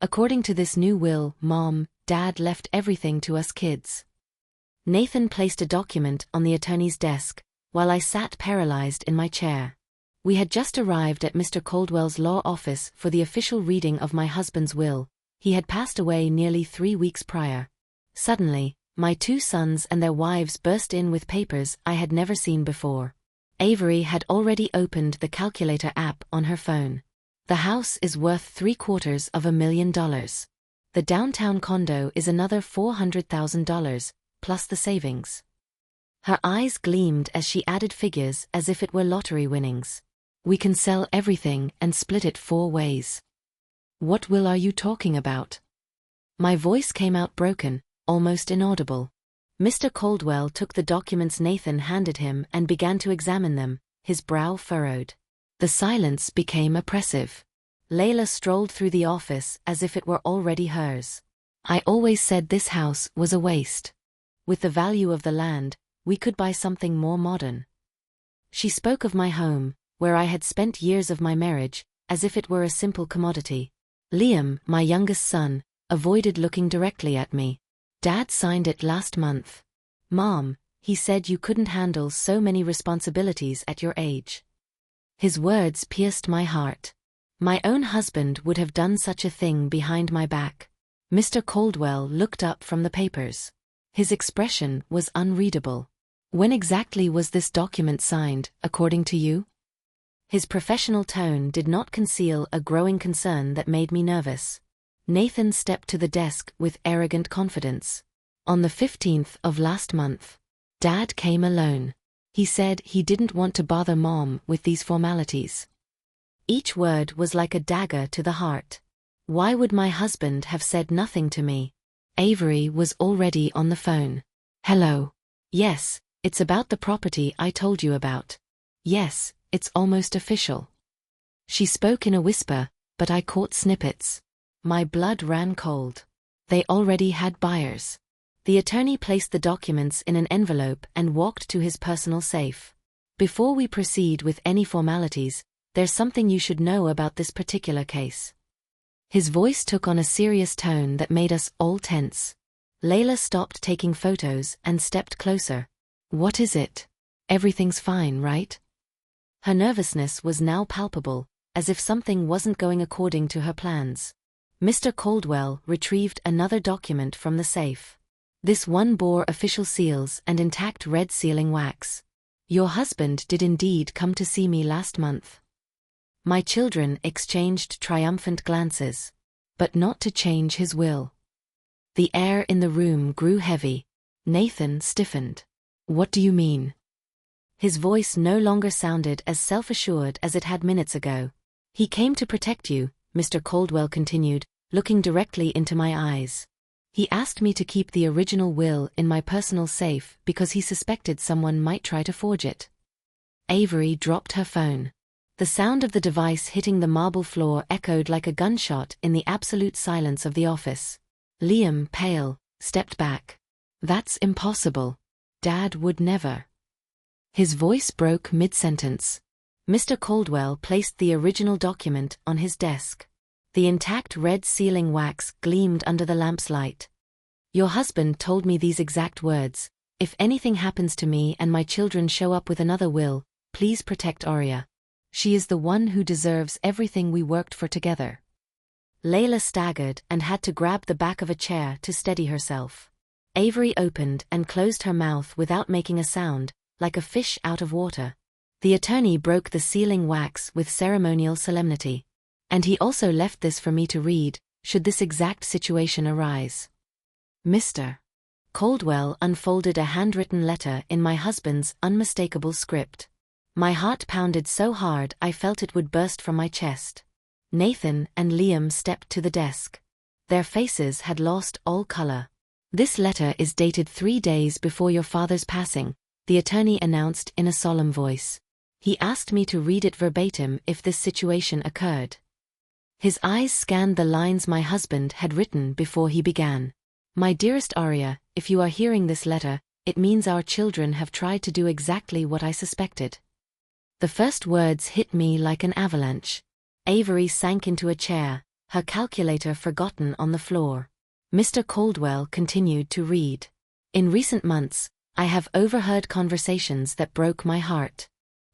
According to this new will, Mom, Dad left everything to us kids. Nathan placed a document on the attorney's desk, while I sat paralyzed in my chair. We had just arrived at Mr. Caldwell's law office for the official reading of my husband's will. He had passed away nearly 3 weeks prior. Suddenly, my 2 sons and their wives burst in with papers I had never seen before. Avery had already opened the calculator app on her phone. The house is worth $750,000. The downtown condo is another $400,000, plus the savings. Her eyes gleamed as she added figures as if it were lottery winnings. We can sell everything and split it 4 ways. What will are you talking about? My voice came out broken, almost inaudible. Mr. Caldwell took the documents Nathan handed him and began to examine them, his brow furrowed. The silence became oppressive. Layla strolled through the office as if it were already hers. I always said this house was a waste. With the value of the land, we could buy something more modern. She spoke of my home, where I had spent years of my marriage, as if it were a simple commodity. Liam, my youngest son, avoided looking directly at me. Dad signed it last month. Mom, he said you couldn't handle so many responsibilities at your age. His words pierced my heart. My own husband would have done such a thing behind my back. Mr. Caldwell looked up from the papers. His expression was unreadable. When exactly was this document signed, according to you? His professional tone did not conceal a growing concern that made me nervous. Nathan stepped to the desk with arrogant confidence. On the 15th of last month. Dad came alone. He said he didn't want to bother Mom with these formalities. Each word was like a dagger to the heart. Why would my husband have said nothing to me? Avery was already on the phone. Hello. Yes, it's about the property I told you about. Yes, it's almost official. She spoke in a whisper, but I caught snippets. My blood ran cold. They already had buyers. The attorney placed the documents in an envelope and walked to his personal safe. Before we proceed with any formalities, there's something you should know about this particular case. His voice took on a serious tone that made us all tense. Layla stopped taking photos and stepped closer. What is it? Everything's fine, right? Her nervousness was now palpable, as if something wasn't going according to her plans. Mr. Caldwell retrieved another document from the safe. This one bore official seals and intact red sealing wax. Your husband did indeed come to see me last month. My children exchanged triumphant glances. But not to change his will. The air in the room grew heavy. Nathan stiffened. What do you mean? His voice no longer sounded as self-assured as it had minutes ago. He came to protect you, Mr. Caldwell continued, looking directly into my eyes. He asked me to keep the original will in my personal safe because he suspected someone might try to forge it. Avery dropped her phone. The sound of the device hitting the marble floor echoed like a gunshot in the absolute silence of the office. Liam, pale, stepped back. That's impossible. Dad would never. His voice broke mid-sentence. Mr. Caldwell placed the original document on his desk. The intact red sealing wax gleamed under the lamp's light. Your husband told me these exact words. If anything happens to me and my children show up with another will, please protect Aurea. She is the one who deserves everything we worked for together. Layla staggered and had to grab the back of a chair to steady herself. Avery opened and closed her mouth without making a sound, like a fish out of water. The attorney broke the sealing wax with ceremonial solemnity. And he also left this for me to read, should this exact situation arise. Mr. Caldwell unfolded a handwritten letter in my husband's unmistakable script. My heart pounded so hard I felt it would burst from my chest. Nathan and Liam stepped to the desk. Their faces had lost all color. This letter is dated 3 days before your father's passing, the attorney announced in a solemn voice. He asked me to read it verbatim if this situation occurred. His eyes scanned the lines my husband had written before he began. My dearest Aurea, if you are hearing this letter, it means our children have tried to do exactly what I suspected. The first words hit me like an avalanche. Avery sank into a chair, her calculator forgotten on the floor. Mr. Caldwell continued to read. In recent months, I have overheard conversations that broke my heart.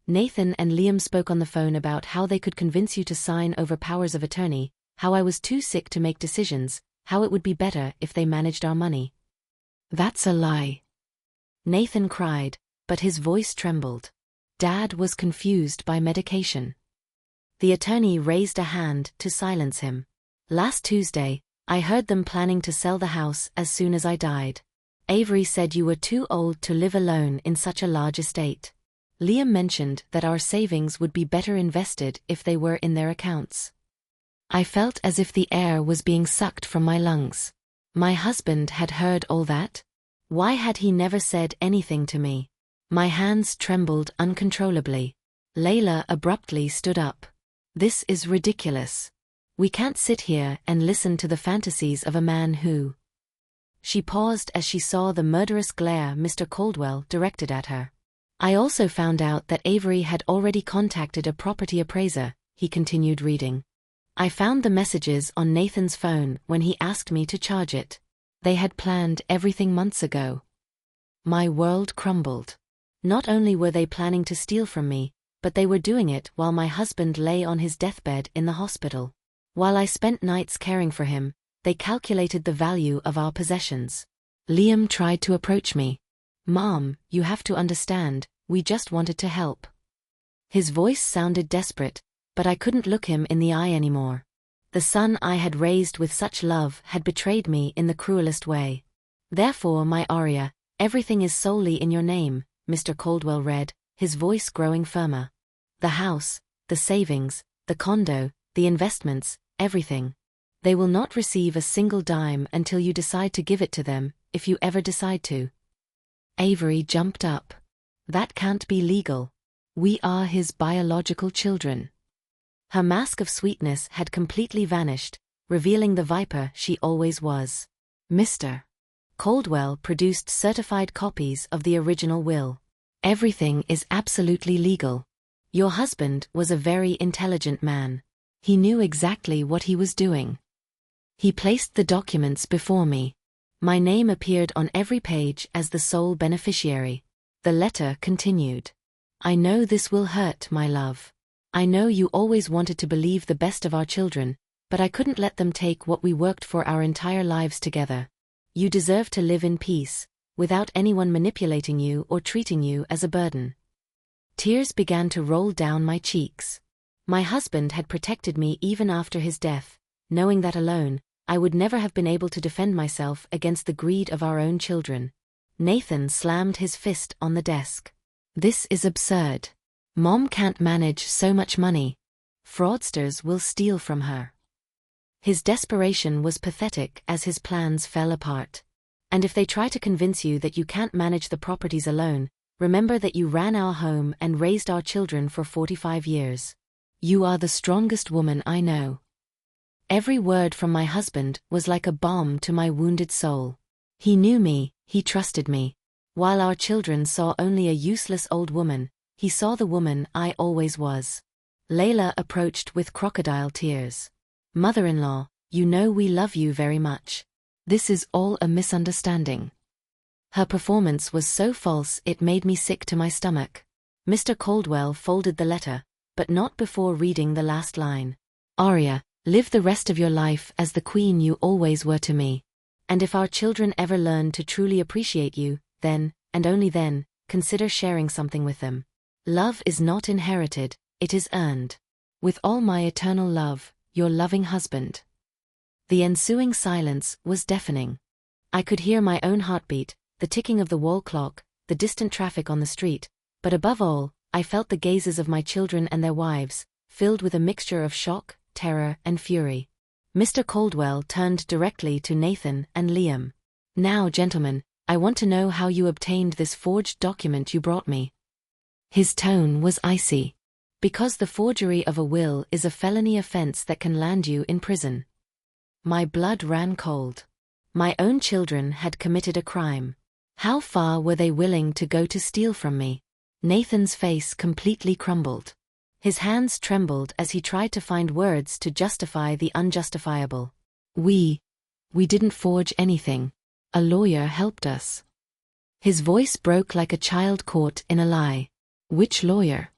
Nathan and Liam spoke on the phone about how they could convince you to sign over powers of attorney, how I was too sick to make decisions, how it would be better if they managed our money. That's a lie. Nathan cried, but his voice trembled. Dad was confused by medication. The attorney raised a hand to silence him. Last Tuesday, I heard them planning to sell the house as soon as I died. Avery said you were too old to live alone in such a large estate. Liam mentioned that our savings would be better invested if they were in their accounts. I felt as if the air was being sucked from my lungs. My husband had heard all that? Why had he never said anything to me? My hands trembled uncontrollably. Layla abruptly stood up. This is ridiculous. We can't sit here and listen to the fantasies of a man who... She paused as she saw the murderous glare Mr. Caldwell directed at her. I also found out that Avery had already contacted a property appraiser, he continued reading. I found the messages on Nathan's phone when he asked me to charge it. They had planned everything months ago. My world crumbled. Not only were they planning to steal from me, but they were doing it while my husband lay on his deathbed in the hospital. While I spent nights caring for him, they calculated the value of our possessions. Liam tried to approach me. Mom, you have to understand, we just wanted to help. His voice sounded desperate, but I couldn't look him in the eye anymore. The son I had raised with such love had betrayed me in the cruelest way. Therefore, my Arya, everything is solely in your name, Mr. Caldwell read, his voice growing firmer. The house, the savings, the condo, the investments, everything. They will not receive a single dime until you decide to give it to them, if you ever decide to. Avery jumped up. That can't be legal. We are his biological children. Her mask of sweetness had completely vanished, revealing the viper she always was. Mr. Caldwell produced certified copies of the original will. Everything is absolutely legal. Your husband was a very intelligent man. He knew exactly what he was doing. He placed the documents before me. My name appeared on every page as the sole beneficiary. The letter continued. I know this will hurt, my love. I know you always wanted to believe the best of our children, but I couldn't let them take what we worked for our entire lives together. You deserve to live in peace, without anyone manipulating you or treating you as a burden. Tears began to roll down my cheeks. My husband had protected me even after his death, knowing that alone, I would never have been able to defend myself against the greed of our own children. Nathan slammed his fist on the desk. This is absurd. Mom can't manage so much money. Fraudsters will steal from her. His desperation was pathetic as his plans fell apart. And if they try to convince you that you can't manage the properties alone, remember that you ran our home and raised our children for 45 years. You are the strongest woman I know. Every word from my husband was like a balm to my wounded soul. He knew me, he trusted me. While our children saw only a useless old woman, he saw the woman I always was. Layla approached with crocodile tears. Mother-in-law, you know we love you very much. This is all a misunderstanding. Her performance was so false it made me sick to my stomach. Mr. Caldwell folded the letter, but not before reading the last line. Arya, live the rest of your life as the queen you always were to me. And if our children ever learn to truly appreciate you, then, and only then, consider sharing something with them. Love is not inherited, it is earned. With all my eternal love, your loving husband. The ensuing silence was deafening. I could hear my own heartbeat, the ticking of the wall clock, the distant traffic on the street, but above all, I felt the gazes of my children and their wives, filled with a mixture of shock, terror, and fury. Mr. Caldwell turned directly to Nathan and Liam. Now, gentlemen, I want to know how you obtained this forged document you brought me. His tone was icy. Because the forgery of a will is a felony offense that can land you in prison. My blood ran cold. My own children had committed a crime. How far were they willing to go to steal from me? Nathan's face completely crumbled. His hands trembled as he tried to find words to justify the unjustifiable. We didn't forge anything. A lawyer helped us. His voice broke like a child caught in a lie. Which lawyer?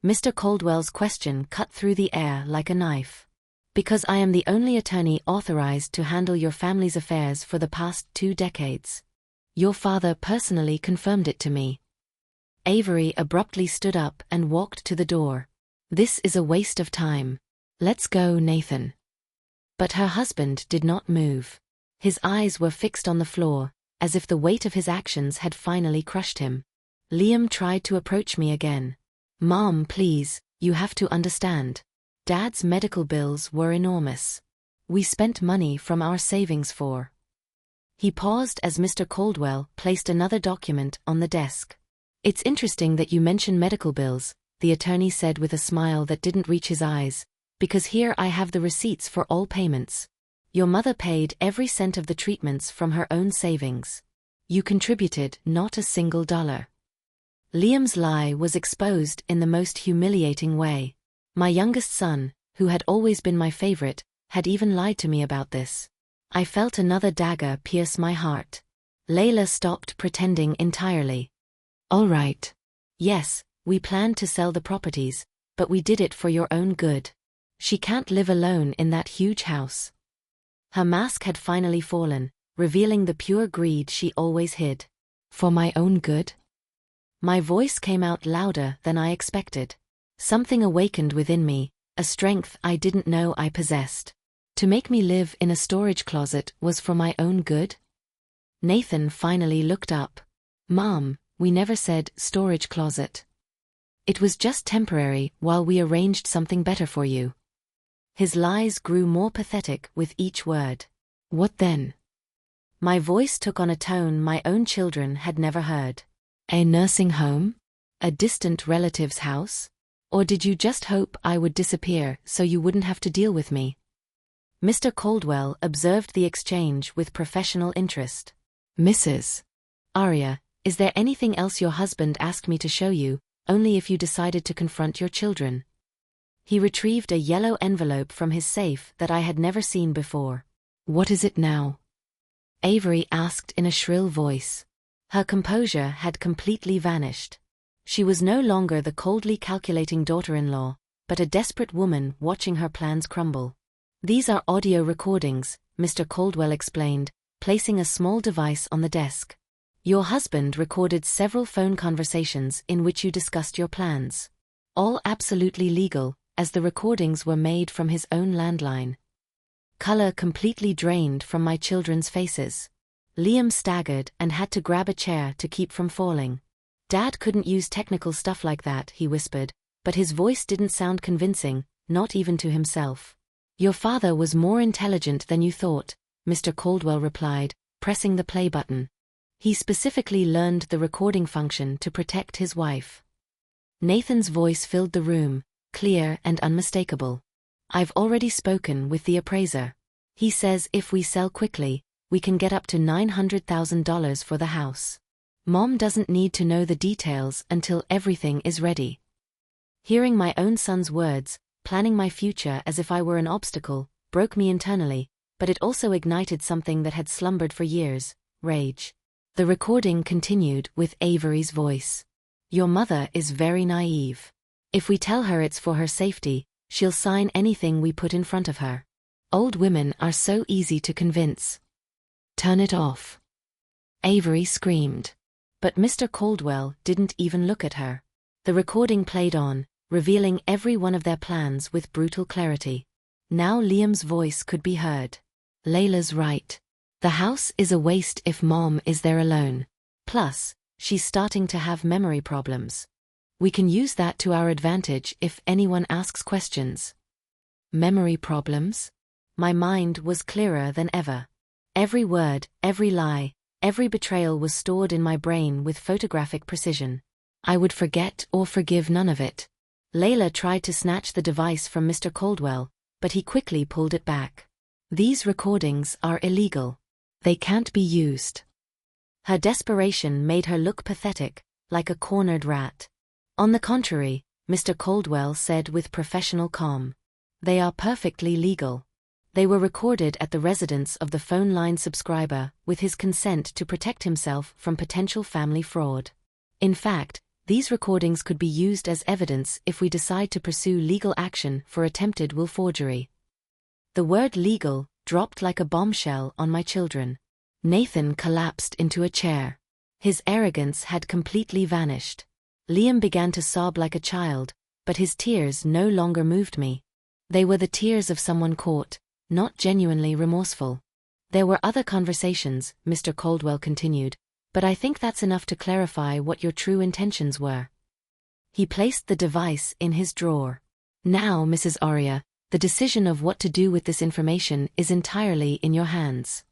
Mr. Caldwell's question cut through the air like a knife. Because I am the only attorney authorized to handle your family's affairs for the past 2 decades. Your father personally confirmed it to me. Avery abruptly stood up and walked to the door. This is a waste of time. Let's go, Nathan. But her husband did not move. His eyes were fixed on the floor, as if the weight of his actions had finally crushed him. Liam tried to approach me again. Mom, please, you have to understand. Dad's medical bills were enormous. We spent money from our savings for. He paused as Mr. Caldwell placed another document on the desk. It's interesting that you mention medical bills, the attorney said with a smile that didn't reach his eyes, because here I have the receipts for all payments. Your mother paid every cent of the treatments from her own savings. You contributed not a single dollar. Liam's lie was exposed in the most humiliating way. My youngest son, who had always been my favorite, had even lied to me about this. I felt another dagger pierce my heart. Layla stopped pretending entirely. All right. Yes, we planned to sell the properties, but we did it for your own good. She can't live alone in that huge house. Her mask had finally fallen, revealing the pure greed she always hid. For my own good? My voice came out louder than I expected. Something awakened within me, a strength I didn't know I possessed. To make me live in a storage closet was for my own good? Nathan finally looked up. Mom, we never said storage closet. It was just temporary while we arranged something better for you. His lies grew more pathetic with each word. What then? My voice took on a tone my own children had never heard. A nursing home? A distant relative's house? Or did you just hope I would disappear so you wouldn't have to deal with me? Mr. Caldwell observed the exchange with professional interest. Mrs. Arya, is there anything else your husband asked me to show you, only if you decided to confront your children? He retrieved a yellow envelope from his safe that I had never seen before. What is it now? Avery asked in a shrill voice. Her composure had completely vanished. She was no longer the coldly calculating daughter-in-law, but a desperate woman watching her plans crumble. These are audio recordings, Mr. Caldwell explained, placing a small device on the desk. Your husband recorded several phone conversations in which you discussed your plans. All absolutely legal, as the recordings were made from his own landline. Color completely drained from my children's faces. Liam staggered and had to grab a chair to keep from falling. Dad couldn't use technical stuff like that, he whispered, but his voice didn't sound convincing, not even to himself. Your father was more intelligent than you thought, Mr. Caldwell replied, pressing the play button. He specifically learned the recording function to protect his wife. Nathan's voice filled the room, clear and unmistakable. I've already spoken with the appraiser. He says if we sell quickly, we can get up to $900,000 for the house. Mom doesn't need to know the details until everything is ready. Hearing my own son's words, planning my future as if I were an obstacle, broke me internally, but it also ignited something that had slumbered for years, rage. The recording continued with Avery's voice. Your mother is very naive. If we tell her it's for her safety, she'll sign anything we put in front of her. Old women are so easy to convince. Turn it off. Avery screamed. But Mr. Caldwell didn't even look at her. The recording played on, revealing every one of their plans with brutal clarity. Now Liam's voice could be heard. Layla's right. The house is a waste if Mom is there alone. Plus, she's starting to have memory problems. We can use that to our advantage if anyone asks questions. Memory problems? My mind was clearer than ever. Every word, every lie, every betrayal was stored in my brain with photographic precision. I would forget or forgive none of it. Layla tried to snatch the device from Mr. Caldwell, but he quickly pulled it back. These recordings are illegal. They can't be used. Her desperation made her look pathetic, like a cornered rat. On the contrary, Mr. Caldwell said with professional calm. They are perfectly legal. They were recorded at the residence of the phone line subscriber, with his consent to protect himself from potential family fraud. In fact, these recordings could be used as evidence if we decide to pursue legal action for attempted will forgery. The word legal dropped like a bombshell on my children. Nathan collapsed into a chair. His arrogance had completely vanished. Liam began to sob like a child, but his tears no longer moved me. They were the tears of someone caught, not genuinely remorseful. There were other conversations, Mr. Caldwell continued, but I think that's enough to clarify what your true intentions were. He placed the device in his drawer. Now, Mrs. Aurea, the decision of what to do with this information is entirely in your hands.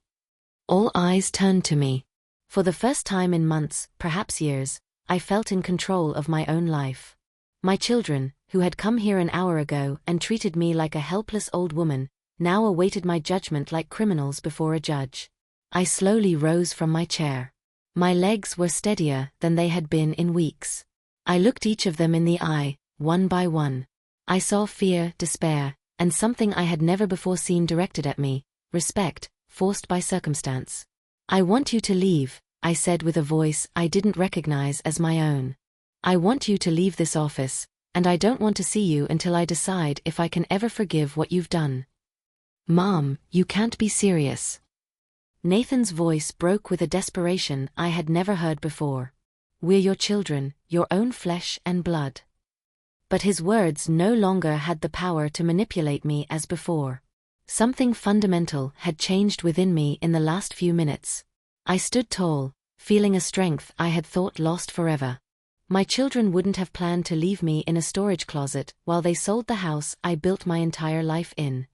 All eyes turned to me. For the first time in months, perhaps years, I felt in control of my own life. My children, who had come here an hour ago and treated me like a helpless old woman, now awaited my judgment like criminals before a judge. I slowly rose from my chair. My legs were steadier than they had been in weeks. I looked each of them in the eye, one by one. I saw fear, despair, and something I had never before seen directed at me, respect, forced by circumstance. I want you to leave, I said with a voice I didn't recognize as my own. I want you to leave this office, and I don't want to see you until I decide if I can ever forgive what you've done. Mom, you can't be serious. Nathan's voice broke with a desperation I had never heard before. We're your children, your own flesh and blood. But his words no longer had the power to manipulate me as before. Something fundamental had changed within me in the last few minutes. I stood tall, feeling a strength I had thought lost forever. My children wouldn't have planned to leave me in a storage closet while they sold the house I built my entire life in.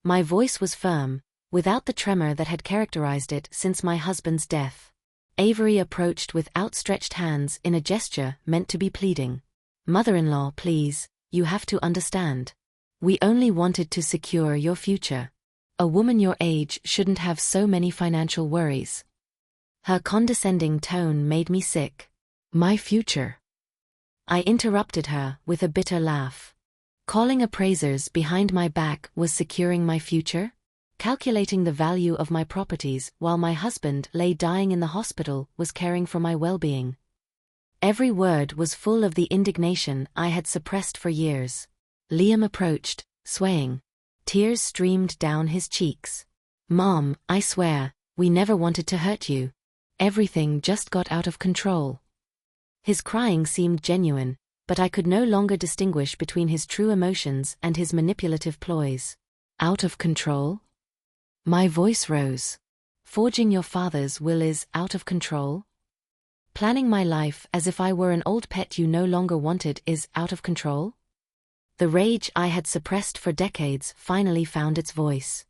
My voice was firm, without the tremor that had characterized it since my husband's death. Avery approached with outstretched hands in a gesture meant to be pleading. Mother-in-law, please, you have to understand. We only wanted to secure your future. A woman your age shouldn't have so many financial worries. Her condescending tone made me sick. My future. I interrupted her with a bitter laugh. Calling appraisers behind my back was securing my future? Calculating the value of my properties while my husband lay dying in the hospital was caring for my well-being. Every word was full of the indignation I had suppressed for years. Liam approached, swaying. Tears streamed down his cheeks. Mom, I swear, we never wanted to hurt you. Everything just got out of control. His crying seemed genuine, but I could no longer distinguish between his true emotions and his manipulative ploys. Out of control? My voice rose. Forging your father's will is out of control? Planning my life as if I were an old pet you no longer wanted is out of control? The rage I had suppressed for decades finally found its voice.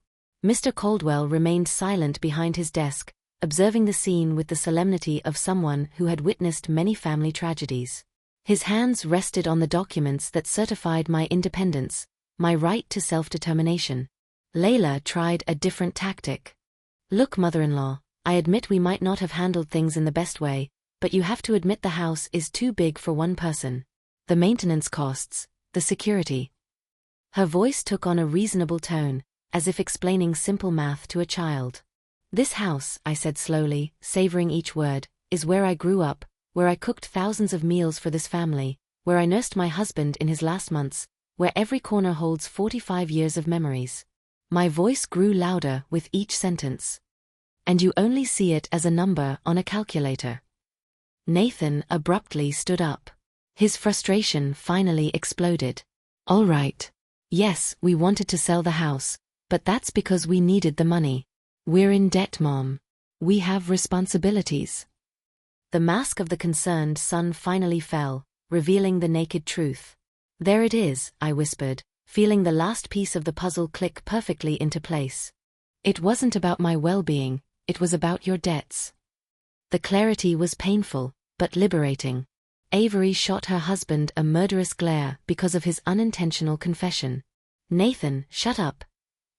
Mr. Caldwell remained silent behind his desk, observing the scene with the solemnity of someone who had witnessed many family tragedies. His hands rested on the documents that certified my independence, my right to self-determination. Layla tried a different tactic. Look, mother-in-law, I admit we might not have handled things in the best way, but you have to admit the house is too big for one person. The maintenance costs, the security. Her voice took on a reasonable tone, as if explaining simple math to a child. This house, I said slowly, savoring each word, is where I grew up, where I cooked thousands of meals for this family, where I nursed my husband in his last months, where every corner holds 45 years of memories. My voice grew louder with each sentence. And you only see it as a number on a calculator. Nathan abruptly stood up. His frustration finally exploded. All right. Yes, we wanted to sell the house, but that's because we needed the money. We're in debt, Mom. We have responsibilities. The mask of the concerned son finally fell, revealing the naked truth. There it is, I whispered, feeling the last piece of the puzzle click perfectly into place. It wasn't about my well-being, it was about your debts. The clarity was painful, but liberating. Avery shot her husband a murderous glare because of his unintentional confession. Nathan, shut up.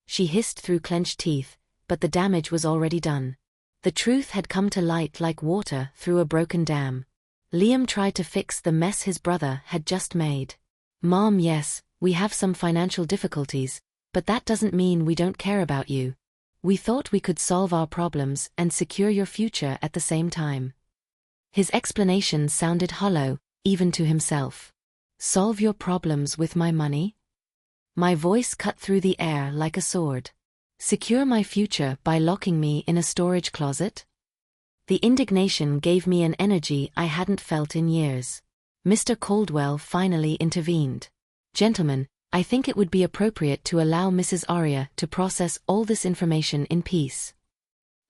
She hissed through clenched teeth, but the damage was already done. The truth had come to light like water through a broken dam. Liam tried to fix the mess his brother had just made. Mom, yes, we have some financial difficulties, but that doesn't mean we don't care about you. We thought we could solve our problems and secure your future at the same time. His explanation sounded hollow, even to himself. Solve your problems with my money? My voice cut through the air like a sword. Secure my future by locking me in a storage closet? The indignation gave me an energy I hadn't felt in years. Mr. Caldwell finally intervened. Gentlemen, I think it would be appropriate to allow Mrs. Arya to process all this information in peace.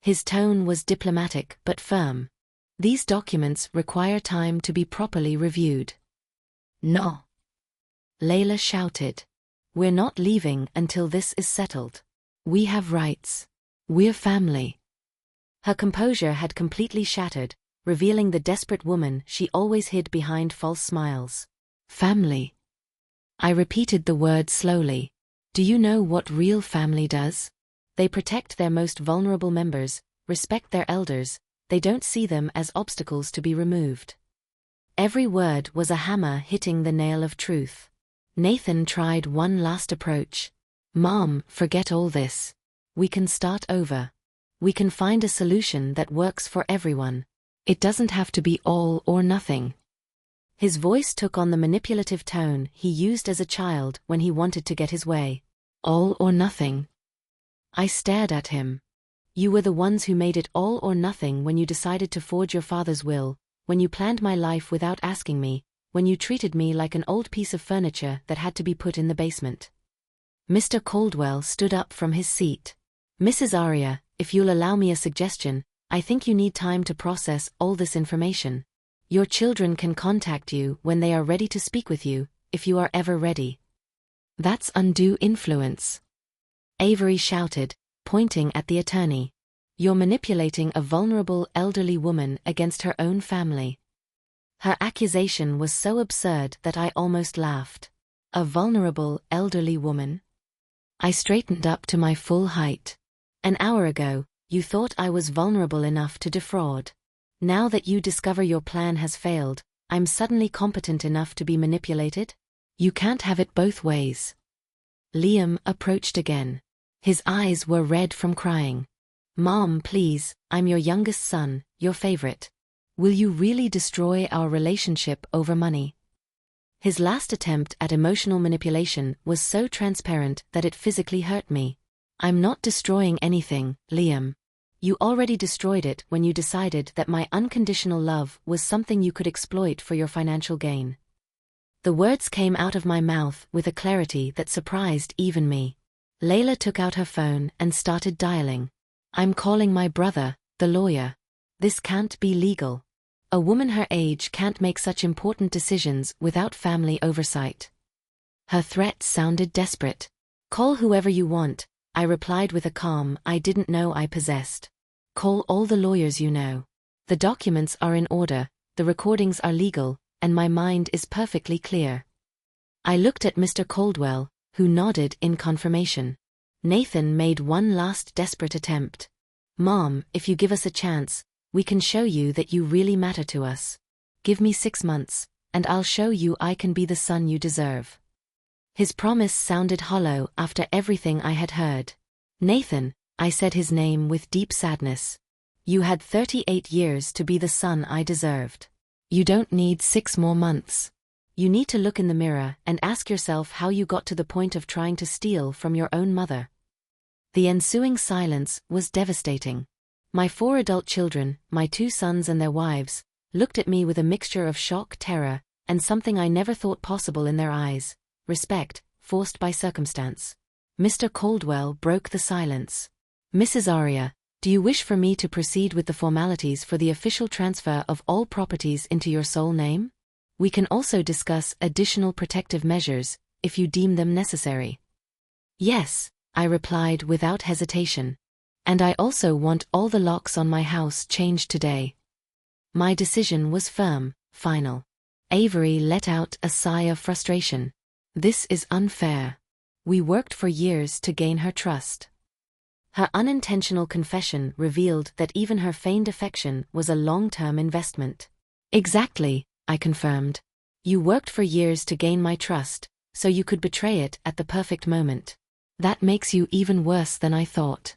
His tone was diplomatic but firm. These documents require time to be properly reviewed. No. Layla shouted. We're not leaving until this is settled. We have rights. We're family. Her composure had completely shattered, revealing the desperate woman she always hid behind false smiles. Family. I repeated the word slowly. Do you know what real family does? They protect their most vulnerable members, respect their elders, they don't see them as obstacles to be removed. Every word was a hammer hitting the nail of truth. Nathan tried one last approach. Mom, forget all this. We can start over. We can find a solution that works for everyone. It doesn't have to be all or nothing. His voice took on the manipulative tone he used as a child when he wanted to get his way. All or nothing. I stared at him. You were the ones who made it all or nothing when you decided to forge your father's will, when you planned my life without asking me, when you treated me like an old piece of furniture that had to be put in the basement. Mr. Caldwell stood up from his seat. Mrs. Arya, if you'll allow me a suggestion, I think you need time to process all this information. Your children can contact you when they are ready to speak with you, if you are ever ready. That's undue influence. Avery shouted, pointing at the attorney. You're manipulating a vulnerable elderly woman against her own family. Her accusation was so absurd that I almost laughed. A vulnerable elderly woman? I straightened up to my full height. An hour ago, you thought I was vulnerable enough to defraud. Now that you discover your plan has failed, I'm suddenly competent enough to be manipulated? You can't have it both ways. Liam approached again. His eyes were red from crying. Mom, please, I'm your youngest son, your favorite. Will you really destroy our relationship over money? His last attempt at emotional manipulation was so transparent that it physically hurt me. I'm not destroying anything, Liam. You already destroyed it when you decided that my unconditional love was something you could exploit for your financial gain. The words came out of my mouth with a clarity that surprised even me. Layla took out her phone and started dialing. I'm calling my brother, the lawyer. This can't be legal. A woman her age can't make such important decisions without family oversight. Her threat sounded desperate. Call whoever you want, I replied with a calm I didn't know I possessed. Call all the lawyers you know. The documents are in order, the recordings are legal, and my mind is perfectly clear. I looked at Mr. Caldwell, who nodded in confirmation. Nathan made one last desperate attempt. Mom, if you give us a chance, we can show you that you really matter to us. Give me 6 months, and I'll show you I can be the son you deserve. His promise sounded hollow after everything I had heard. Nathan, I said his name with deep sadness. You had 38 years to be the son I deserved. You don't need 6 more months. You need to look in the mirror and ask yourself how you got to the point of trying to steal from your own mother. The ensuing silence was devastating. My 4 adult children, my 2 sons and their wives, looked at me with a mixture of shock, terror, and something I never thought possible in their eyes: respect, forced by circumstance. Mr. Caldwell broke the silence. Mrs. Arya, do you wish for me to proceed with the formalities for the official transfer of all properties into your sole name? We can also discuss additional protective measures, if you deem them necessary. Yes, I replied without hesitation. And I also want all the locks on my house changed today. My decision was firm, final. Avery let out a sigh of frustration. This is unfair. We worked for years to gain her trust. Her unintentional confession revealed that even her feigned affection was a long-term investment. Exactly, I confirmed. You worked for years to gain my trust, so you could betray it at the perfect moment. That makes you even worse than I thought.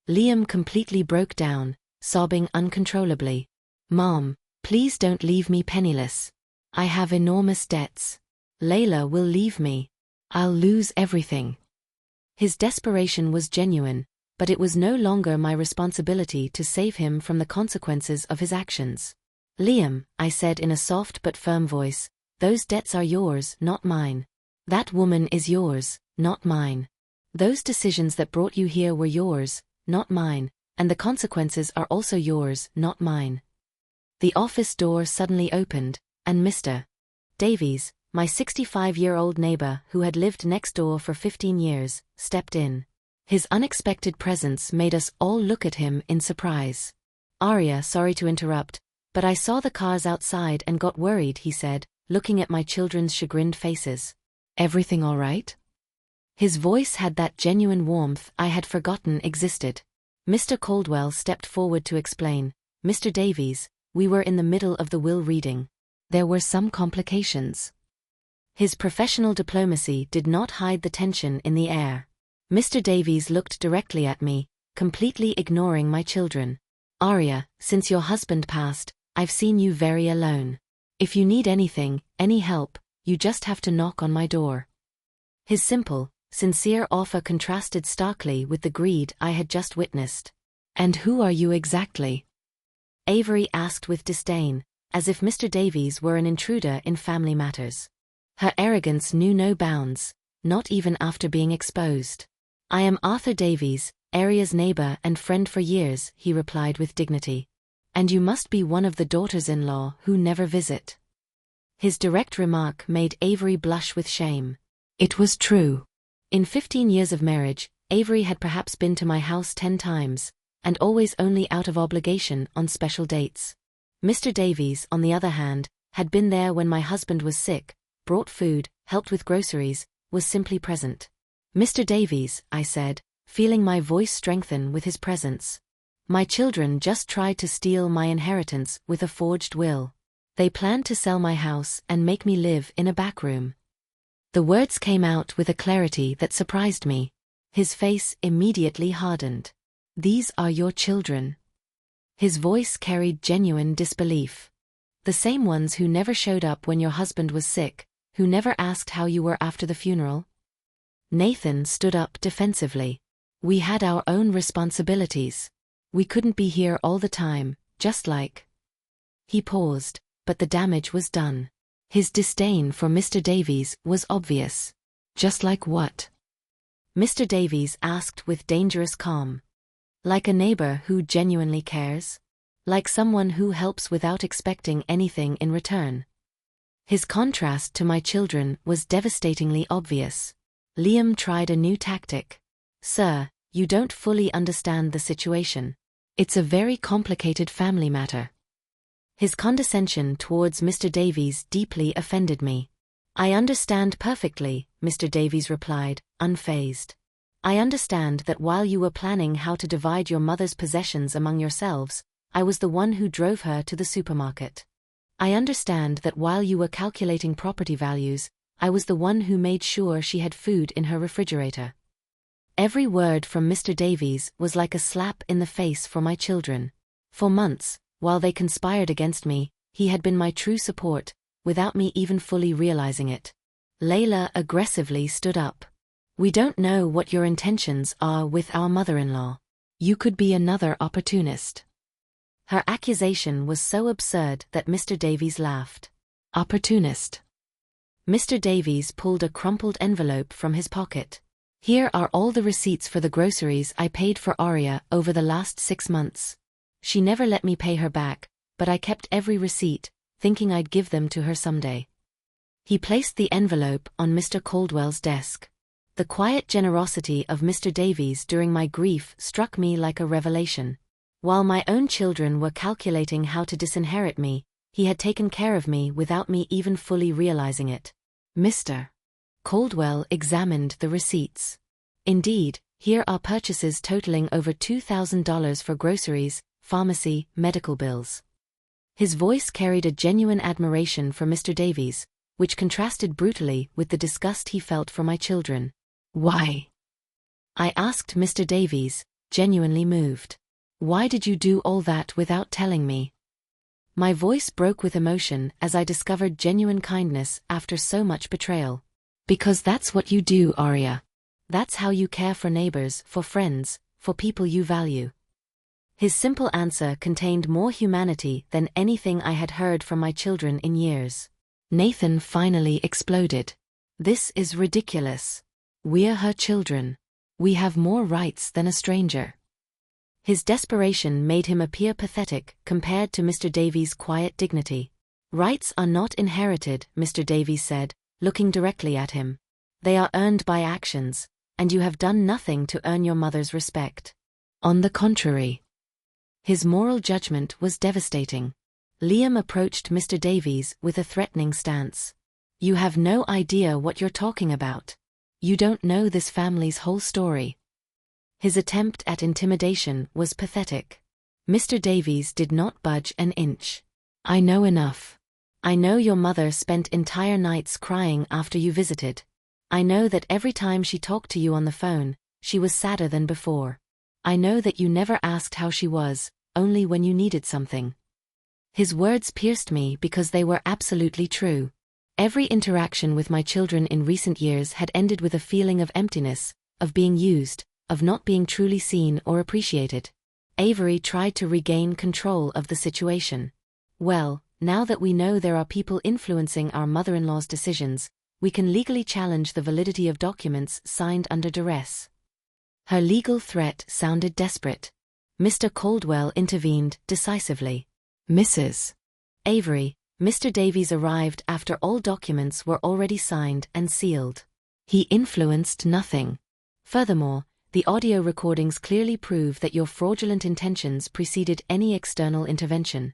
Liam completely broke down, sobbing uncontrollably. Mom, please don't leave me penniless. I have enormous debts. Layla will leave me. I'll lose everything. His desperation was genuine, but it was no longer my responsibility to save him from the consequences of his actions. Liam, I said in a soft but firm voice, those debts are yours, not mine. That woman is yours, not mine. Those decisions that brought you here were yours, not mine, and the consequences are also yours, not mine. The office door suddenly opened, and Mr. Davies, my 65-year-old neighbor who had lived next door for 15 years, stepped in. His unexpected presence made us all look at him in surprise. Arya, sorry to interrupt, but I saw the cars outside and got worried, he said, looking at my children's chagrined faces. Everything all right? His voice had that genuine warmth I had forgotten existed. Mr. Caldwell stepped forward to explain, Mr. Davies, we were in the middle of the will reading. There were some complications. His professional diplomacy did not hide the tension in the air. Mr. Davies looked directly at me, completely ignoring my children. Arya, since your husband passed, I've seen you very alone. If you need anything, any help, you just have to knock on my door. His simple, sincere offer contrasted starkly with the greed I had just witnessed. And who are you exactly? Avery asked with disdain, as if Mr. Davies were an intruder in family matters. Her arrogance knew no bounds, not even after being exposed. I am Arthur Davies, Arya's neighbor and friend for years, he replied with dignity. And you must be one of the daughters-in-law who never visit. His direct remark made Avery blush with shame. It was true. In 15 years of marriage, Avery had perhaps been to my house 10 times, and always only out of obligation on special dates. Mr. Davies, on the other hand, had been there when my husband was sick, brought food, helped with groceries, was simply present. Mr. Davies, I said, feeling my voice strengthen with his presence. My children just tried to steal my inheritance with a forged will. They planned to sell my house and make me live in a back room. The words came out with a clarity that surprised me. His face immediately hardened. These are your children. His voice carried genuine disbelief. The same ones who never showed up when your husband was sick, who never asked how you were after the funeral? Nathan stood up defensively. We had our own responsibilities. We couldn't be here all the time, just like... He paused, but the damage was done. His disdain for Mr. Davies was obvious. Just like what? Mr. Davies asked with dangerous calm. Like a neighbor who genuinely cares? Like someone who helps without expecting anything in return? His contrast to my children was devastatingly obvious. Liam tried a new tactic. Sir, you don't fully understand the situation. It's a very complicated family matter. His condescension towards Mr. Davies deeply offended me. I understand perfectly, Mr. Davies replied, unfazed. I understand that while you were planning how to divide your mother's possessions among yourselves, I was the one who drove her to the supermarket. I understand that while you were calculating property values, I was the one who made sure she had food in her refrigerator. Every word from Mr. Davies was like a slap in the face for my children. For months, while they conspired against me, he had been my true support, without me even fully realizing it. Layla aggressively stood up. We don't know what your intentions are with our mother-in-law. You could be another opportunist. Her accusation was so absurd that Mr. Davies laughed. Opportunist. Mr. Davies pulled a crumpled envelope from his pocket. Here are all the receipts for the groceries I paid for Arya over the last 6 months. She never let me pay her back, but I kept every receipt, thinking I'd give them to her someday. He placed the envelope on Mr. Caldwell's desk. The quiet generosity of Mr. Davies during my grief struck me like a revelation. While my own children were calculating how to disinherit me, he had taken care of me without me even fully realizing it. Mr. Caldwell examined the receipts. Indeed, here are purchases totaling over $2,000 for groceries, pharmacy, medical bills. His voice carried a genuine admiration for Mr. Davies, which contrasted brutally with the disgust he felt for my children. "Why?" I asked Mr. Davies, genuinely moved. "Why did you do all that without telling me?" My voice broke with emotion as I discovered genuine kindness after so much betrayal. "Because that's what you do, Arya. That's how you care for neighbors, for friends, for people you value." His simple answer contained more humanity than anything I had heard from my children in years. Nathan finally exploded. "This is ridiculous. We're her children. We have more rights than a stranger." His desperation made him appear pathetic compared to Mr. Davies' quiet dignity. "Rights are not inherited," Mr. Davies said, looking directly at him. "They are earned by actions, and you have done nothing to earn your mother's respect. On the contrary." His moral judgment was devastating. Liam approached Mr. Davies with a threatening stance. "You have no idea what you're talking about. You don't know this family's whole story." His attempt at intimidation was pathetic. Mr. Davies did not budge an inch. "I know enough. I know your mother spent entire nights crying after you visited. I know that every time she talked to you on the phone, she was sadder than before. I know that you never asked how she was, only when you needed something." His words pierced me because they were absolutely true. Every interaction with my children in recent years had ended with a feeling of emptiness, of being used, of not being truly seen or appreciated. Avery tried to regain control of the situation. "Well, now that we know there are people influencing our mother-in-law's decisions, we can legally challenge the validity of documents signed under duress." Her legal threat sounded desperate. Mr. Caldwell intervened decisively. "Mrs. Avery, Mr. Davies arrived after all documents were already signed and sealed. He influenced nothing. Furthermore, the audio recordings clearly prove that your fraudulent intentions preceded any external intervention."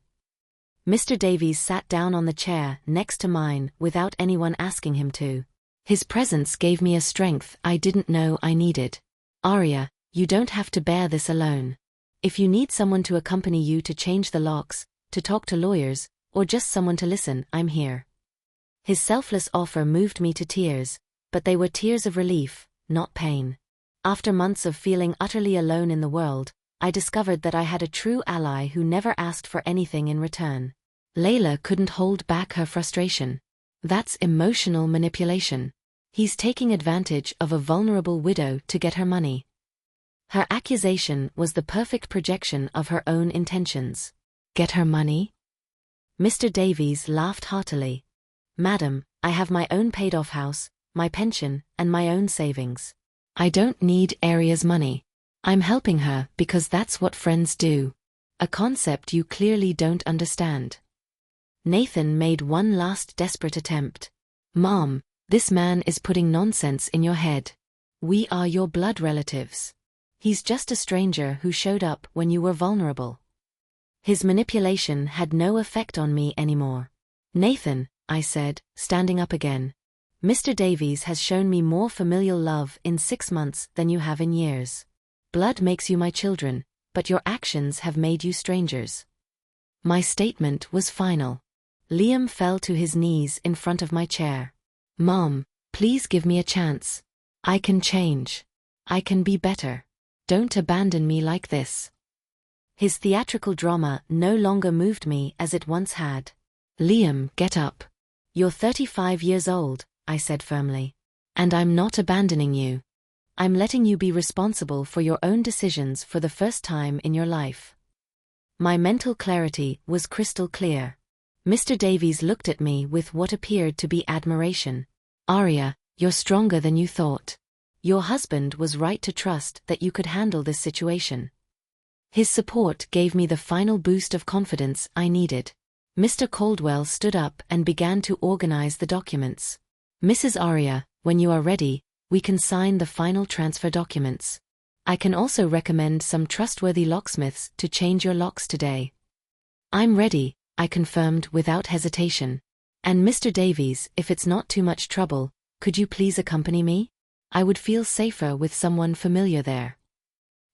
Mr. Davies sat down on the chair next to mine without anyone asking him to. His presence gave me a strength I didn't know I needed. "Arya, you don't have to bear this alone. If you need someone to accompany you to change the locks, to talk to lawyers, or just someone to listen, I'm here." His selfless offer moved me to tears, but they were tears of relief, not pain. After months of feeling utterly alone in the world, I discovered that I had a true ally who never asked for anything in return. Layla couldn't hold back her frustration. "That's emotional manipulation. He's taking advantage of a vulnerable widow to get her money." Her accusation was the perfect projection of her own intentions. "Get her money?" Mr. Davies laughed heartily. "Madam, I have my own paid-off house, my pension, and my own savings. I don't need Arya's money. I'm helping her because that's what friends do. A concept you clearly don't understand." Nathan made one last desperate attempt. "Mom, this man is putting nonsense in your head. We are your blood relatives. He's just a stranger who showed up when you were vulnerable." His manipulation had no effect on me anymore. "Nathan," I said, standing up again, "Mr. Davies has shown me more familial love in 6 months than you have in years. Blood makes you my children, but your actions have made you strangers." My statement was final. Liam fell to his knees in front of my chair. "Mom, please give me a chance. I can change. I can be better. Don't abandon me like this." His theatrical drama no longer moved me as it once had. "Liam, get up. You're 35 years old," I said firmly. "And I'm not abandoning you. I'm letting you be responsible for your own decisions for the first time in your life." My mental clarity was crystal clear. Mr. Davies looked at me with what appeared to be admiration. "Arya, you're stronger than you thought. Your husband was right to trust that you could handle this situation." His support gave me the final boost of confidence I needed. Mr. Caldwell stood up and began to organize the documents. "Mrs. Arya, when you are ready, we can sign the final transfer documents. I can also recommend some trustworthy locksmiths to change your locks today." "I'm ready," I confirmed without hesitation. "And Mr. Davies, if it's not too much trouble, could you please accompany me? I would feel safer with someone familiar there."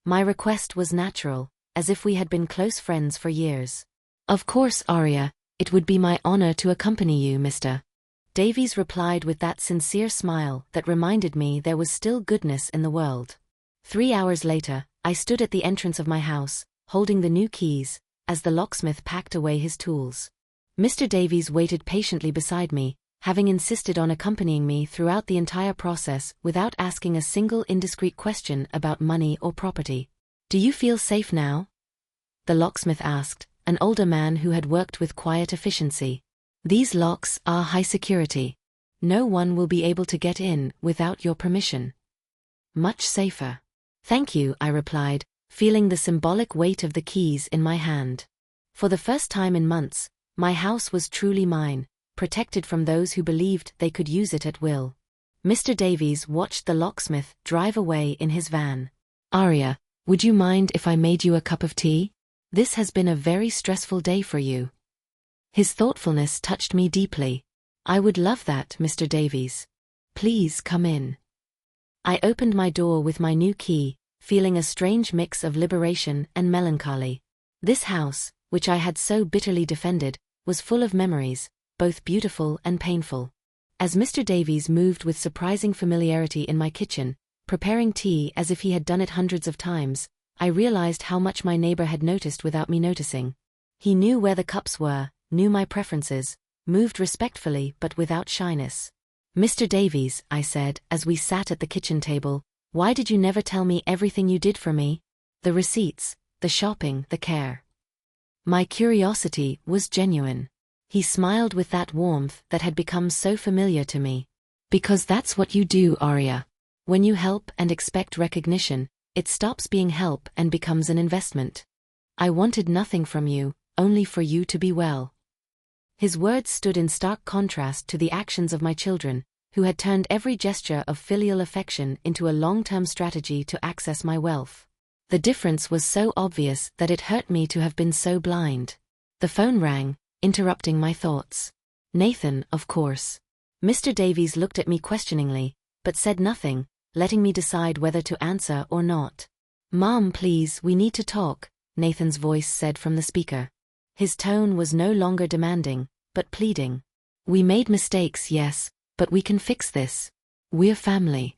My request was natural, as if we had been close friends for years. Of course, Arya, it would be my honor to accompany you, Mr. Davies replied with that sincere smile that reminded me there was still goodness in the world. 3 hours later, I stood at the entrance of my house, holding the new keys, as the locksmith packed away his tools. Mr. Davies waited patiently beside me, having insisted on accompanying me throughout the entire process without asking a single indiscreet question about money or property. "Do you feel safe now?" the locksmith asked, an older man who had worked with quiet efficiency. "These locks are high security. No one will be able to get in without your permission." "Much safer." "Thank you," I replied, feeling the symbolic weight of the keys in my hand. For the first time in months, my house was truly mine, protected from those who believed they could use it at will. Mr. Davies watched the locksmith drive away in his van. "Arya, would you mind if I made you a cup of tea? This has been a very stressful day for you." His thoughtfulness touched me deeply. "I would love that, Mr. Davies. Please come in." I opened my door with my new key, feeling a strange mix of liberation and melancholy. This house, which I had so bitterly defended, was full of memories, both beautiful and painful. As Mr. Davies moved with surprising familiarity in my kitchen, preparing tea as if he had done it hundreds of times, I realized how much my neighbor had noticed without me noticing. He knew where the cups were, knew my preferences, moved respectfully but without shyness. "Mr. Davies," I said, as we sat at the kitchen table, "why did you never tell me everything you did for me? The receipts, the shopping, the care." My curiosity was genuine. He smiled with that warmth that had become so familiar to me. "Because that's what you do, Arya. When you help and expect recognition, it stops being help and becomes an investment. I wanted nothing from you, only for you to be well." His words stood in stark contrast to the actions of my children, who had turned every gesture of filial affection into a long-term strategy to access my wealth. The difference was so obvious that it hurt me to have been so blind. The phone rang, interrupting my thoughts. Nathan, of course. Mr. Davies looked at me questioningly, but said nothing, letting me decide whether to answer or not. "Mom, please, we need to talk," Nathan's voice said from the speaker. His tone was no longer demanding, but pleading. "We made mistakes, yes, but we can fix this. We're family."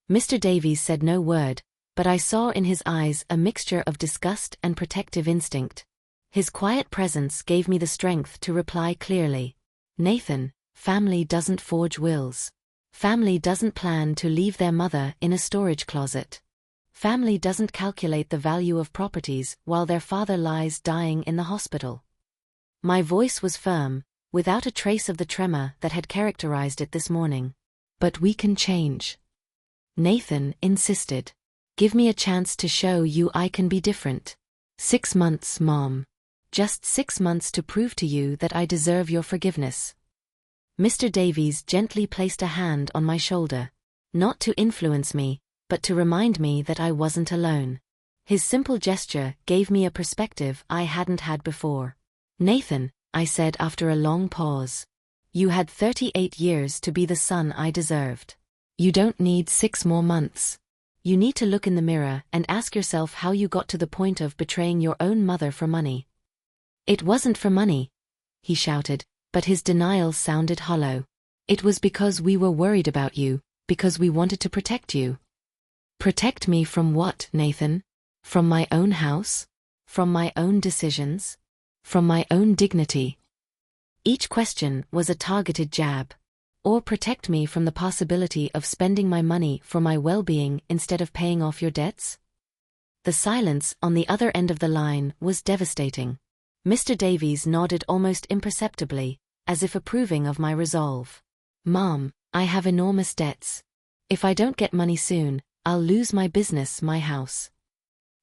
Mr. Davies said no word, but I saw in his eyes a mixture of disgust and protective instinct. His quiet presence gave me the strength to reply clearly. "Nathan, family doesn't forge wills. Family doesn't plan to leave their mother in a storage closet. Family doesn't calculate the value of properties while their father lies dying in the hospital." My voice was firm, without a trace of the tremor that had characterized it this morning. "But we can change." Nathan insisted. "Give me a chance to show you I can be different. 6 months, Mom. Just 6 months to prove to you that I deserve your forgiveness." Mr. Davies gently placed a hand on my shoulder. Not to influence me, but to remind me that I wasn't alone. His simple gesture gave me a perspective I hadn't had before. "Nathan," I said after a long pause, "you had 38 years to be the son I deserved. You don't need 6 more months. You need to look in the mirror and ask yourself how you got to the point of betraying your own mother for money." "It wasn't for money," he shouted, but his denial sounded hollow. "It was because we were worried about you, because we wanted to protect you." "Protect me from what, Nathan? From my own house? From my own decisions? From my own dignity?" Each question was a targeted jab. "Or protect me from the possibility of spending my money for my well-being instead of paying off your debts?" The silence on the other end of the line was devastating. Mr. Davies nodded almost imperceptibly, as if approving of my resolve. "Mom, I have enormous debts. If I don't get money soon, I'll lose my business, my house."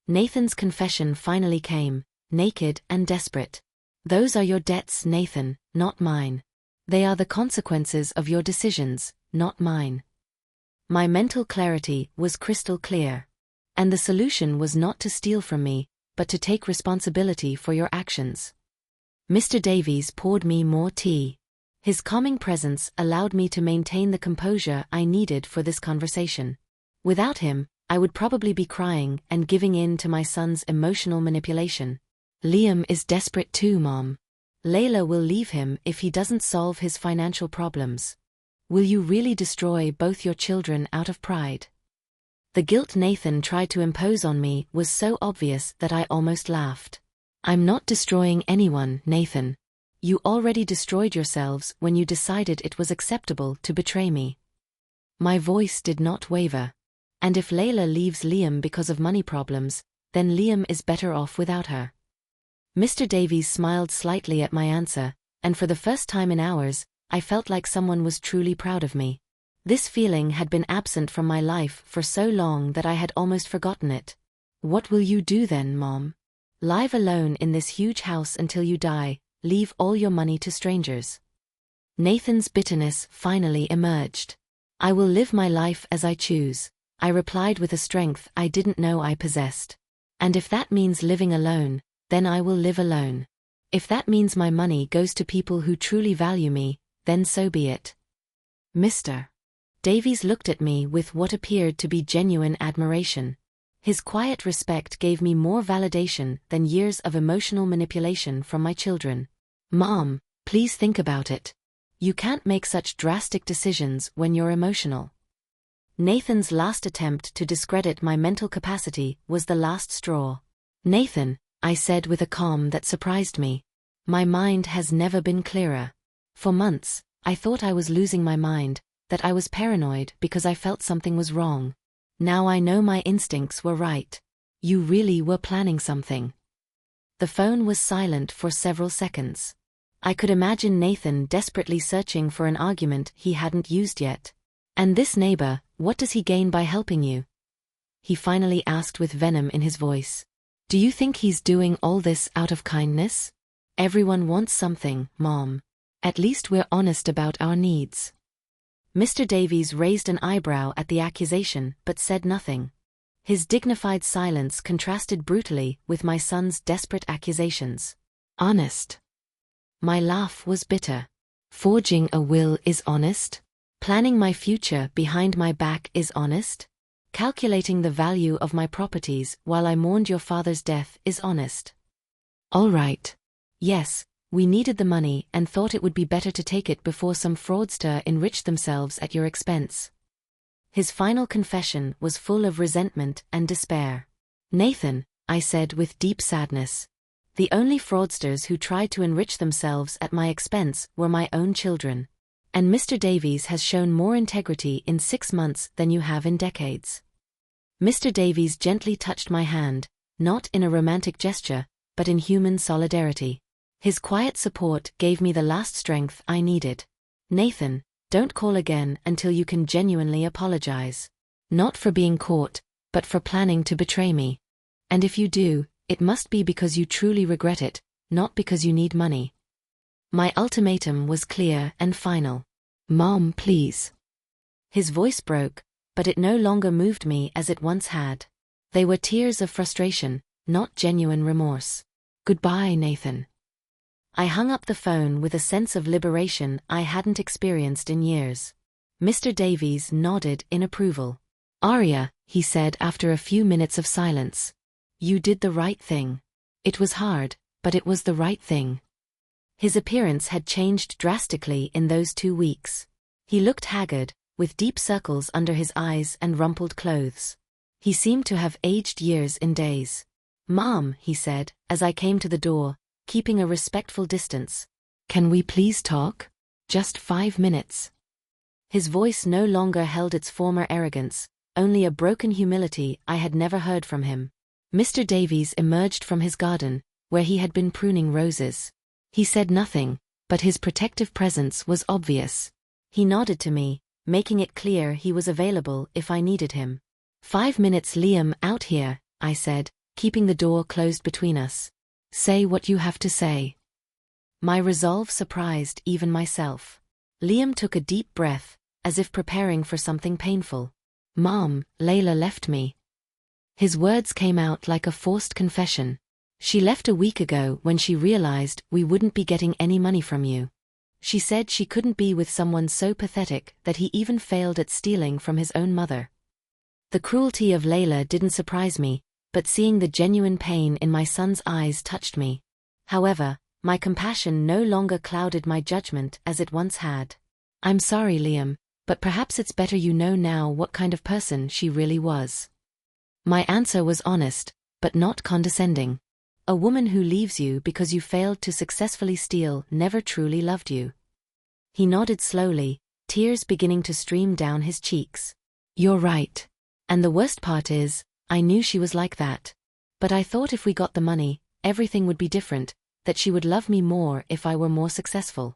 Nathan's confession finally came, naked and desperate. "Those are your debts, Nathan, not mine. They are the consequences of your decisions, not mine." My mental clarity was crystal clear. And the solution was not to steal from me, but to take responsibility for your actions. Mr. Davies poured me more tea. His calming presence allowed me to maintain the composure I needed for this conversation. Without him, I would probably be crying and giving in to my son's emotional manipulation. Liam is desperate too, Mom. Layla will leave him if he doesn't solve his financial problems. Will you really destroy both your children out of pride? The guilt Nathan tried to impose on me was so obvious that I almost laughed. I'm not destroying anyone, Nathan. You already destroyed yourselves when you decided it was acceptable to betray me. My voice did not waver. And if Layla leaves Liam because of money problems, then Liam is better off without her. Mr. Davies smiled slightly at my answer, and for the first time in hours, I felt like someone was truly proud of me. This feeling had been absent from my life for so long that I had almost forgotten it. What will you do then, Mom? Live alone in this huge house until you die, leave all your money to strangers. Nathan's bitterness finally emerged. I will live my life as I choose, I replied with a strength I didn't know I possessed. And if that means living alone, then I will live alone. If that means my money goes to people who truly value me, then so be it. Mr. Davies looked at me with what appeared to be genuine admiration. His quiet respect gave me more validation than years of emotional manipulation from my children. Mom, please think about it. You can't make such drastic decisions when you're emotional. Nathan's last attempt to discredit my mental capacity was the last straw. Nathan, I said with a calm that surprised me. My mind has never been clearer. For months, I thought I was losing my mind, that I was paranoid because I felt something was wrong. Now I know my instincts were right. You really were planning something. The phone was silent for several seconds. I could imagine Nathan desperately searching for an argument he hadn't used yet. And this neighbor, what does he gain by helping you? He finally asked with venom in his voice. Do you think he's doing all this out of kindness? Everyone wants something, Mom. At least we're honest about our needs. Mr. Davies raised an eyebrow at the accusation but said nothing. His dignified silence contrasted brutally with my son's desperate accusations. Honest. My laugh was bitter. Forging a will is honest? Planning my future behind my back is honest? Calculating the value of my properties while I mourned your father's death is honest? All right. Yes, we needed the money and thought it would be better to take it before some fraudster enriched themselves at your expense. His final confession was full of resentment and despair. Nathan, I said with deep sadness, the only fraudsters who tried to enrich themselves at my expense were my own children. And Mr. Davies has shown more integrity in 6 months than you have in decades. Mr. Davies gently touched my hand, not in a romantic gesture, but in human solidarity. His quiet support gave me the last strength I needed. Nathan, don't call again until you can genuinely apologize. Not for being caught, but for planning to betray me. And if you do, it must be because you truly regret it, not because you need money. My ultimatum was clear and final. Mom, please. His voice broke, but it no longer moved me as it once had. They were tears of frustration, not genuine remorse. Goodbye, Nathan. I hung up the phone with a sense of liberation I hadn't experienced in years. Mr. Davies nodded in approval. Arya, he said after a few minutes of silence. You did the right thing. It was hard, but it was the right thing. His appearance had changed drastically in those 2 weeks. He looked haggard, with deep circles under his eyes and rumpled clothes. He seemed to have aged years in days. Mom, he said, as I came to the door, keeping a respectful distance. Can we please talk? Just 5 minutes. His voice no longer held its former arrogance, only a broken humility I had never heard from him. Mr. Davies emerged from his garden, where he had been pruning roses. He said nothing, but his protective presence was obvious. He nodded to me, making it clear he was available if I needed him. 5 minutes, Liam, out here, I said, keeping the door closed between us. Say what you have to say. My resolve surprised even myself. Liam took a deep breath, as if preparing for something painful. Mom, Layla left me. His words came out like a forced confession. She left a week ago when she realized we wouldn't be getting any money from you. She said she couldn't be with someone so pathetic that he even failed at stealing from his own mother. The cruelty of Layla didn't surprise me, but seeing the genuine pain in my son's eyes touched me. However, my compassion no longer clouded my judgment as it once had. "I'm sorry, Liam, but perhaps it's better you know now what kind of person she really was." My answer was honest, but not condescending. A woman who leaves you because you failed to successfully steal never truly loved you. He nodded slowly, tears beginning to stream down his cheeks. "You're right. And the worst part is, I knew she was like that. But I thought if we got the money, everything would be different, that she would love me more if I were more successful."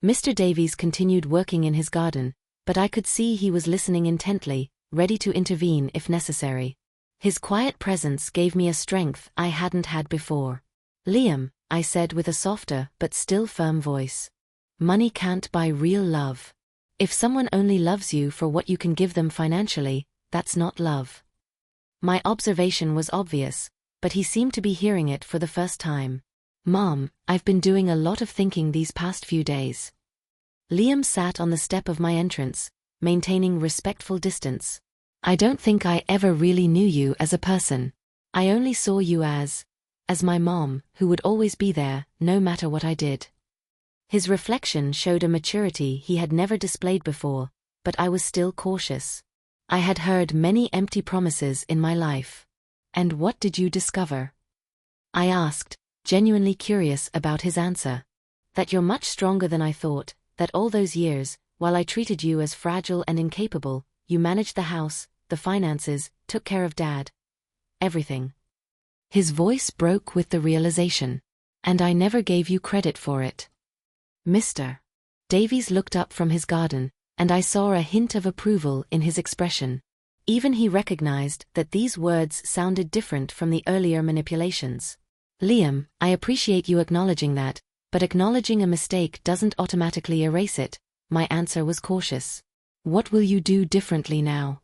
Mr. Davies continued working in his garden, but I could see he was listening intently, ready to intervene if necessary. His quiet presence gave me a strength I hadn't had before. "Liam," I said with a softer but still firm voice, "money can't buy real love. If someone only loves you for what you can give them financially, that's not love." My observation was obvious, but he seemed to be hearing it for the first time. "Mom, I've been doing a lot of thinking these past few days." Liam sat on the step of my entrance, maintaining respectful distance. "I don't think I ever really knew you as a person. I only saw you as my mom, who would always be there, no matter what I did." His reflection showed a maturity he had never displayed before, but I was still cautious. I had heard many empty promises in my life. "And what did you discover?" I asked, genuinely curious about his answer. "That you're much stronger than I thought, that all those years, while I treated you as fragile and incapable, you managed the house, the finances, took care of Dad. Everything." His voice broke with the realization. "And I never gave you credit for it." Mr. Davies looked up from his garden, and I saw a hint of approval in his expression. Even he recognized that these words sounded different from the earlier manipulations. "Liam, I appreciate you acknowledging that, but acknowledging a mistake doesn't automatically erase it." My answer was cautious. "What will you do differently now?"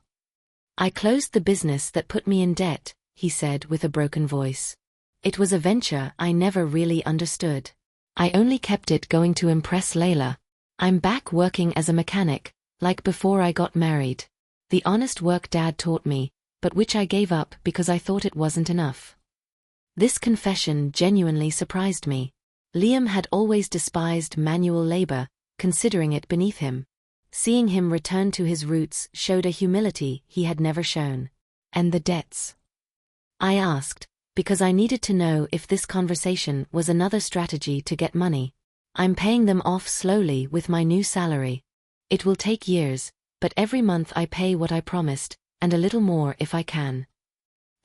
"I closed the business that put me in debt," he said with a broken voice. "It was a venture I never really understood. I only kept it going to impress Layla. I'm back working as a mechanic, like before I got married. The honest work Dad taught me, but which I gave up because I thought it wasn't enough." This confession genuinely surprised me. Liam had always despised manual labor, considering it beneath him. Seeing him return to his roots showed a humility he had never shown. "And the debts?" I asked, because I needed to know if this conversation was another strategy to get money. "I'm paying them off slowly with my new salary. It will take years, but every month I pay what I promised, and a little more if I can."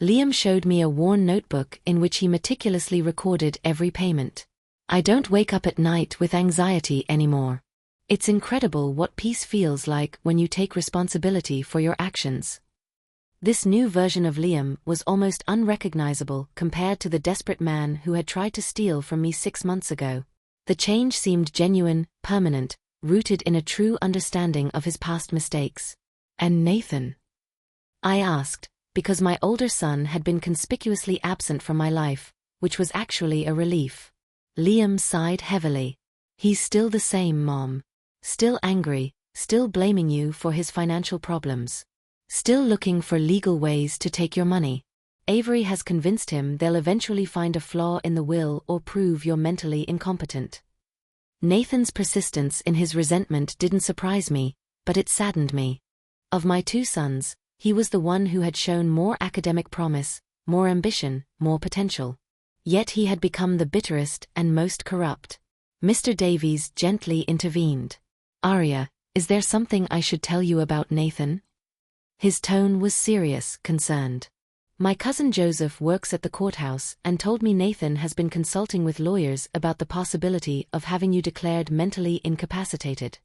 Liam showed me a worn notebook in which he meticulously recorded every payment. "I don't wake up at night with anxiety anymore. It's incredible what peace feels like when you take responsibility for your actions." This new version of Liam was almost unrecognizable compared to the desperate man who had tried to steal from me 6 months ago. The change seemed genuine, permanent, rooted in a true understanding of his past mistakes. "And Nathan?" I asked, because my older son had been conspicuously absent from my life, which was actually a relief. Liam sighed heavily. "He's still the same, Mom. Still angry, still blaming you for his financial problems. Still looking for legal ways to take your money. Avery has convinced him they'll eventually find a flaw in the will or prove you're mentally incompetent." Nathan's persistence in his resentment didn't surprise me, but it saddened me. Of my 2 sons, he was the one who had shown more academic promise, more ambition, more potential. Yet he had become the bitterest and most corrupt. Mr. Davies gently intervened. "Arya, is there something I should tell you about Nathan?" His tone was serious, concerned. "My cousin Joseph works at the courthouse and told me Nathan has been consulting with lawyers about the possibility of having you declared mentally incapacitated."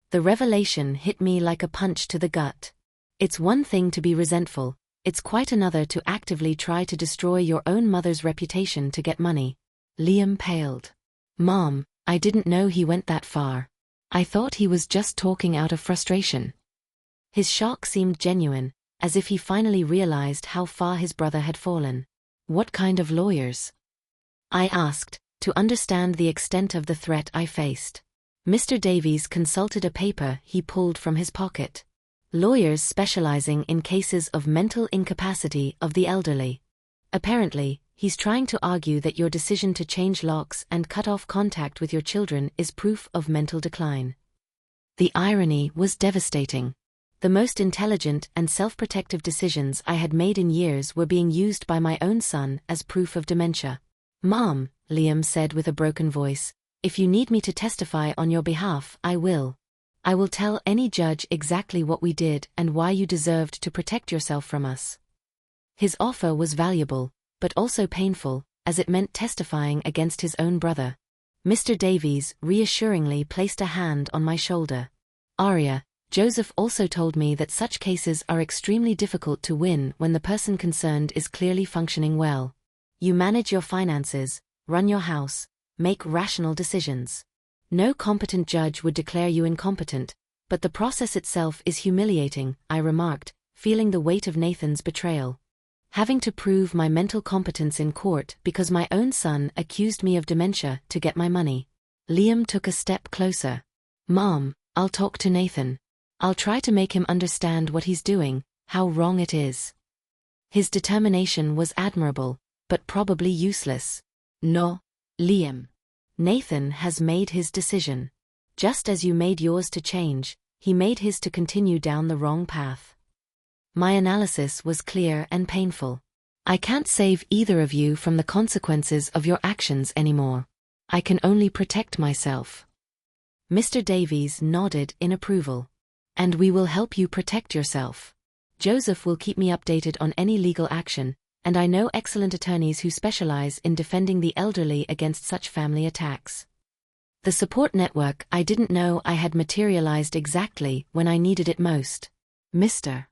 The revelation hit me like a punch to the gut. It's one thing to be resentful, it's quite another to actively try to destroy your own mother's reputation to get money. Liam paled. "Mom, I didn't know he went that far. I thought he was just talking out of frustration." His shock seemed genuine, as if he finally realized how far his brother had fallen. "What kind of lawyers?" I asked, to understand the extent of the threat I faced. Mr. Davies consulted a paper he pulled from his pocket. lawyers specializing in cases of mental incapacity of the elderly. Apparently, he's trying to argue that your decision to change locks and cut off contact with your children is proof of mental decline. The irony was devastating. The most intelligent and self-protective decisions I had made in years were being used by my own son as proof of dementia. "Mom," Liam said with a broken voice, "if you need me to testify on your behalf, I will. I will tell any judge exactly what we did and why you deserved to protect yourself from us." His offer was valuable, but also painful, as it meant testifying against his own brother. Mr. Davies reassuringly placed a hand on my shoulder. "Arya, Joseph also told me that such cases are extremely difficult to win when the person concerned is clearly functioning well. You manage your finances, run your house, make rational decisions. No competent judge would declare you incompetent, but the process itself is humiliating," I remarked, feeling the weight of Nathan's betrayal. Having to prove my mental competence in court because my own son accused me of dementia to get my money. Liam took a step closer. "Mom, I'll talk to Nathan. I'll try to make him understand what he's doing, how wrong it is." His determination was admirable, but probably useless. "No, Liam. Nathan has made his decision. Just as you made yours to change, he made his to continue down the wrong path." My analysis was clear and painful. "I can't save either of you from the consequences of your actions anymore. I can only protect myself." Mr. Davies nodded in approval. "And we will help you protect yourself. Joseph will keep me updated on any legal action, and I know excellent attorneys who specialize in defending the elderly against such family attacks." The support network I didn't know I had materialized exactly when I needed it most. Mr.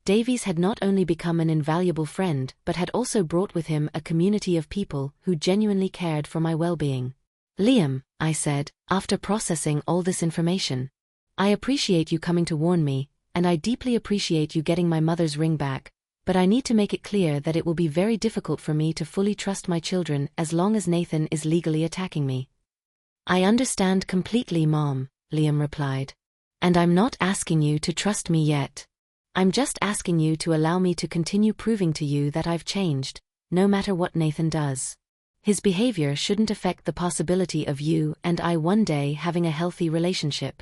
Davies had not only become an invaluable friend but had also brought with him a community of people who genuinely cared for my well-being. "Liam," I said, after processing all this information, "I appreciate you coming to warn me, and I deeply appreciate you getting my mother's ring back, but I need to make it clear that it will be very difficult for me to fully trust my children as long as Nathan is legally attacking me." "I understand completely, Mom," Liam replied. "And I'm not asking you to trust me yet. I'm just asking you to allow me to continue proving to you that I've changed, no matter what Nathan does. His behavior shouldn't affect the possibility of you and I one day having a healthy relationship."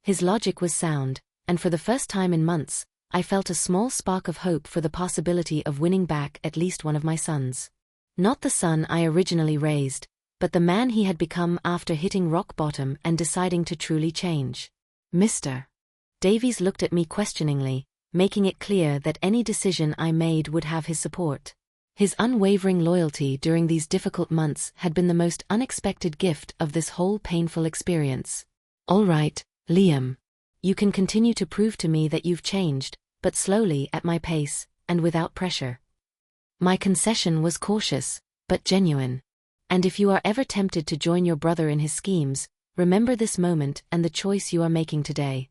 His logic was sound, and for the first time in months, I felt a small spark of hope for the possibility of winning back at least one of my sons. Not the son I originally raised, but the man he had become after hitting rock bottom and deciding to truly change. "Mr. Davies looked at me questioningly, making it clear that any decision I made would have his support. His unwavering loyalty during these difficult months had been the most unexpected gift of this whole painful experience. "All right, Liam. You can continue to prove to me that you've changed, but slowly at my pace, and without pressure." My concession was cautious, but genuine. "And if you are ever tempted to join your brother in his schemes, remember this moment and the choice you are making today."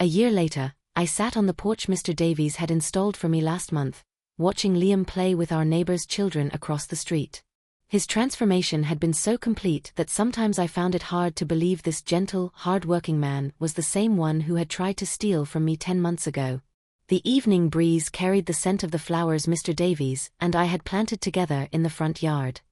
A year later, I sat on the porch Mr. Davies had installed for me last month, watching Liam play with our neighbor's children across the street. His transformation had been so complete that sometimes I found it hard to believe this gentle, hard-working man was the same one who had tried to steal from me 10 months ago. The evening breeze carried the scent of the flowers Mr. Davies and I had planted together in the front yard.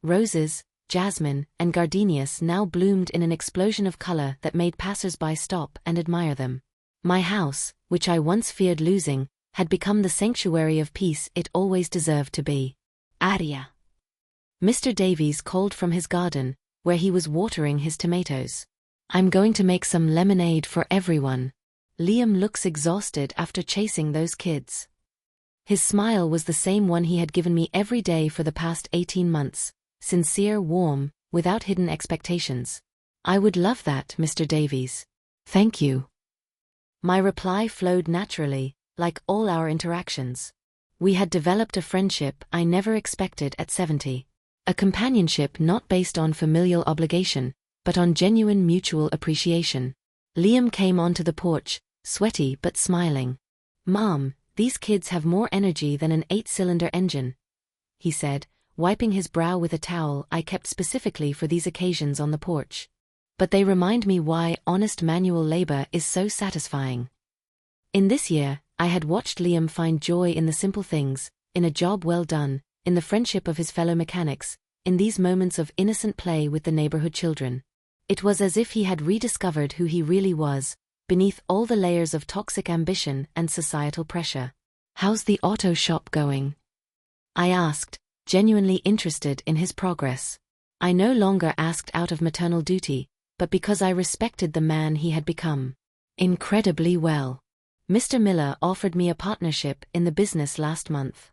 Roses, jasmine, and gardenias now bloomed in an explosion of color that made passers-by stop and admire them. My house, which I once feared losing, had become the sanctuary of peace it always deserved to be. "Arya." Mr. Davies called from his garden, where he was watering his tomatoes. "I'm going to make some lemonade for everyone. Liam looks exhausted after chasing those kids." His smile was the same one he had given me every day for the past 18 months, sincere, warm, without hidden expectations. "I would love that, Mr. Davies. Thank you." My reply flowed naturally, like all our interactions. We had developed a friendship I never expected at 70. A companionship not based on familial obligation, but on genuine mutual appreciation. Liam came onto the porch, sweaty but smiling. "Mom, these kids have more energy than an 8-cylinder engine," he said, wiping his brow with a towel I kept specifically for these occasions on the porch. "But they remind me why honest manual labor is so satisfying." In this year, I had watched Liam find joy in the simple things, in a job well done, in the friendship of his fellow mechanics, in these moments of innocent play with the neighborhood children. It was as if he had rediscovered who he really was, beneath all the layers of toxic ambition and societal pressure. "How's the auto shop going?" I asked, genuinely interested in his progress. I no longer asked out of maternal duty, but because I respected the man he had become. "Incredibly well. Mr. Miller offered me a partnership in the business last month."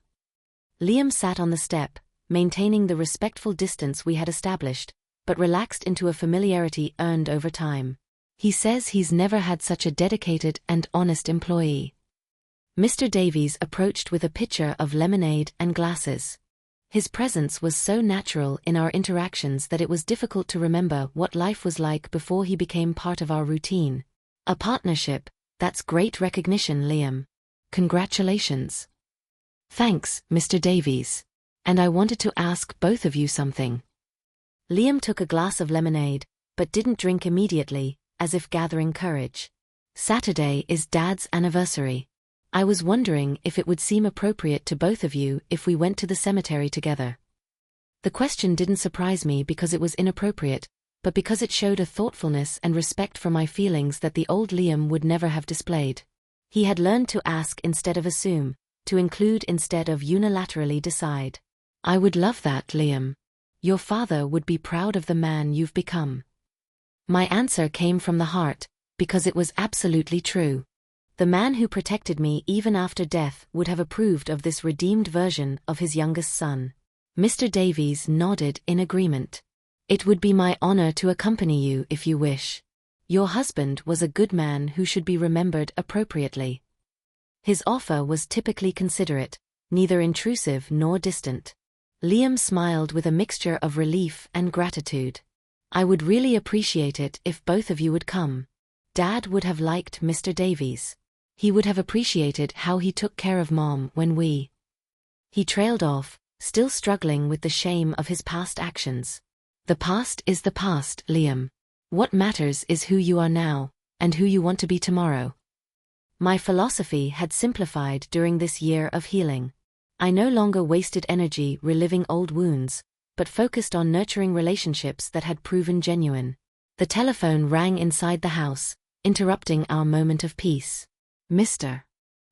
Liam sat on the step, maintaining the respectful distance we had established, but relaxed into a familiarity earned over time. "He says he's never had such a dedicated and honest employee." Mr. Davies approached with a pitcher of lemonade and glasses. His presence was so natural in our interactions that it was difficult to remember what life was like before he became part of our routine. "A partnership, that's great recognition, Liam. Congratulations." "Thanks, Mr. Davies. And I wanted to ask both of you something." Liam took a glass of lemonade, but didn't drink immediately, as if gathering courage. "Saturday is Dad's anniversary. I was wondering if it would seem appropriate to both of you if we went to the cemetery together." The question didn't surprise me because it was inappropriate, but because it showed a thoughtfulness and respect for my feelings that the old Liam would never have displayed. He had learned to ask instead of assume, to include instead of unilaterally decide. "I would love that, Liam. Your father would be proud of the man you've become." My answer came from the heart, because it was absolutely true. The man who protected me even after death would have approved of this redeemed version of his youngest son. Mr. Davies nodded in agreement. "It would be my honor to accompany you if you wish. Your husband was a good man who should be remembered appropriately." His offer was typically considerate, neither intrusive nor distant. Liam smiled with a mixture of relief and gratitude. "I would really appreciate it if both of you would come. Dad would have liked Mr. Davies. He would have appreciated how he took care of Mom when we—" He trailed off, still struggling with the shame of his past actions. "The past is the past, Liam. What matters is who you are now, and who you want to be tomorrow." My philosophy had simplified during this year of healing. I no longer wasted energy reliving old wounds, but focused on nurturing relationships that had proven genuine. The telephone rang inside the house, interrupting our moment of peace. Mr.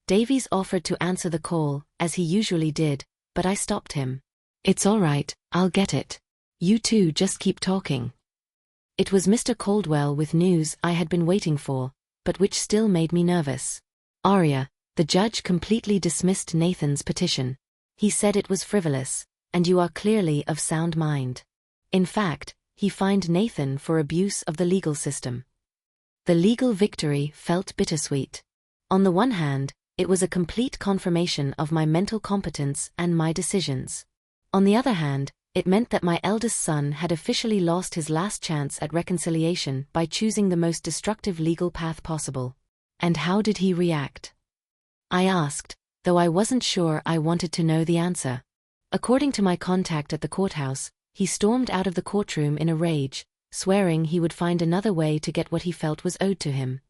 Davies offered to answer the call, as he usually did, but I stopped him. "It's all right, I'll get it. You two just keep talking." It was Mr. Caldwell with news I had been waiting for, but which still made me nervous. "Arya, the judge completely dismissed Nathan's petition. He said it was frivolous, and you are clearly of sound mind. In fact, he fined Nathan for abuse of the legal system." The legal victory felt bittersweet. On the one hand, it was a complete confirmation of my mental competence and my decisions. On the other hand, it meant that my eldest son had officially lost his last chance at reconciliation by choosing the most destructive legal path possible. "And how did he react?" I asked, though I wasn't sure I wanted to know the answer. According to my contact at the courthouse, he stormed out of the courtroom in a rage, swearing he would find another way to get what he felt was owed to him.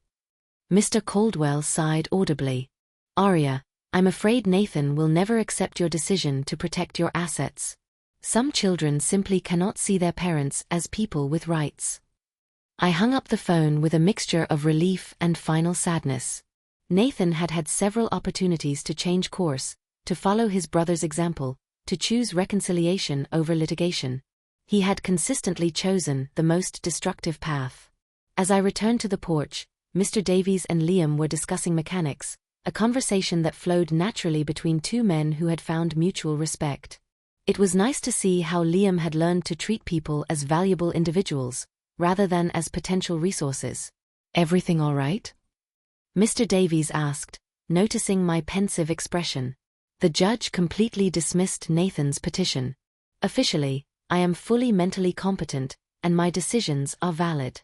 Mr. Caldwell sighed audibly. "Arya, I'm afraid Nathan will never accept your decision to protect your assets. Some children simply cannot see their parents as people with rights." I hung up the phone with a mixture of relief and final sadness. Nathan had had several opportunities to change course, to follow his brother's example, to choose reconciliation over litigation. He had consistently chosen the most destructive path. As I returned to the porch, Mr. Davies and Liam were discussing mechanics, a conversation that flowed naturally between two men who had found mutual respect. It was nice to see how Liam had learned to treat people as valuable individuals, rather than as potential resources. "Everything all right?" Mr. Davies asked, noticing my pensive expression. "The judge completely dismissed Nathan's petition. Officially, I am fully mentally competent, and my decisions are valid."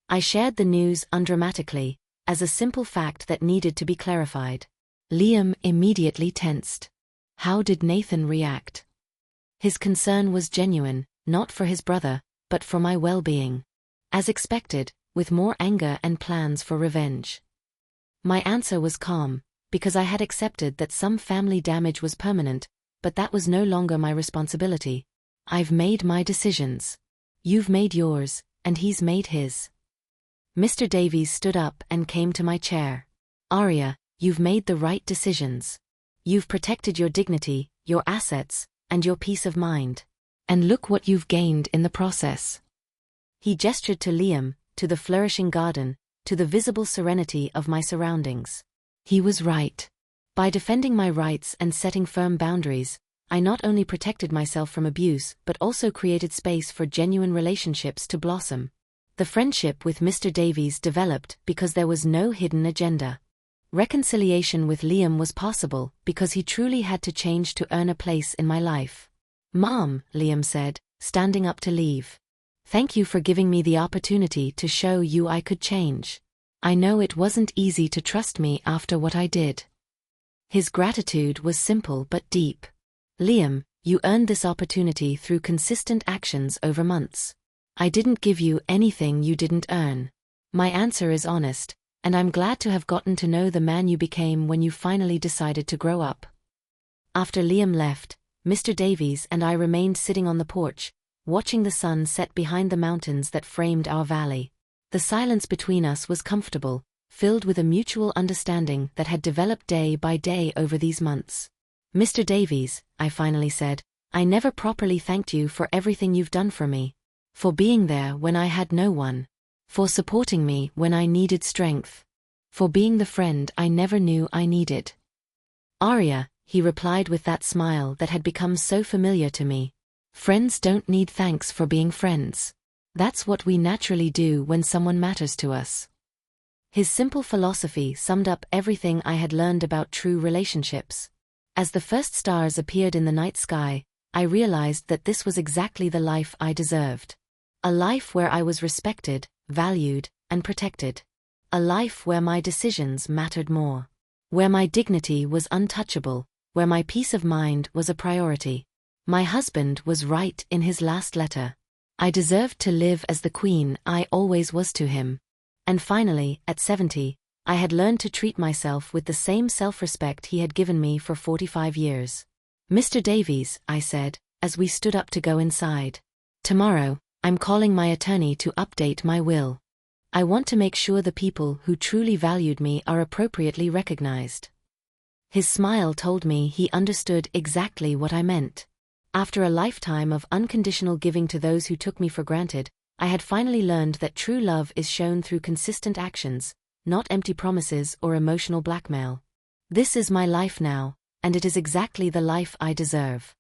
I shared the news undramatically, as a simple fact that needed to be clarified. Liam immediately tensed. How did Nathan react? His concern was genuine, not for his brother, but for my well-being. As expected, with more anger and plans for revenge. My answer was calm, because I had accepted that some family damage was permanent, but that was no longer my responsibility. I've made my decisions. You've made yours, and he's made his. Mr. Davies stood up and came to my chair. Arya, you've made the right decisions. You've protected your dignity, your assets, and your peace of mind. And look what you've gained in the process. He gestured to Liam, to the flourishing garden, to the visible serenity of my surroundings. He was right. By defending my rights and setting firm boundaries, I not only protected myself from abuse but also created space for genuine relationships to blossom. The friendship with Mr. Davies developed because there was no hidden agenda. Reconciliation with Liam was possible because he truly had to change to earn a place in my life. Mom, Liam said, standing up to leave. Thank you for giving me the opportunity to show you I could change. I know it wasn't easy to trust me after what I did. His gratitude was simple but deep. Liam, you earned this opportunity through consistent actions over months. I didn't give you anything you didn't earn. My answer is honest, and I'm glad to have gotten to know the man you became when you finally decided to grow up. After Liam left, Mr. Davies and I remained sitting on the porch, watching the sun set behind the mountains that framed our valley. The silence between us was comfortable, filled with a mutual understanding that had developed day by day over these months. Mr. Davies, I finally said, I never properly thanked you for everything you've done for me. For being there when I had no one. For supporting me when I needed strength. For being the friend I never knew I needed. Arya, he replied with that smile that had become so familiar to me. Friends don't need thanks for being friends. That's what we naturally do when someone matters to us. His simple philosophy summed up everything I had learned about true relationships. As the first stars appeared in the night sky, I realized that this was exactly the life I deserved. A life where I was respected, valued, and protected. A life where my decisions mattered more. Where my dignity was untouchable, where my peace of mind was a priority. My husband was right in his last letter. I deserved to live as the queen I always was to him. And finally, at 70, I had learned to treat myself with the same self-respect he had given me for 45 years. Mr. Davies, I said, as we stood up to go inside. Tomorrow, I'm calling my attorney to update my will. I want to make sure the people who truly valued me are appropriately recognized. His smile told me he understood exactly what I meant. After a lifetime of unconditional giving to those who took me for granted, I had finally learned that true love is shown through consistent actions, not empty promises or emotional blackmail. This is my life now, and it is exactly the life I deserve.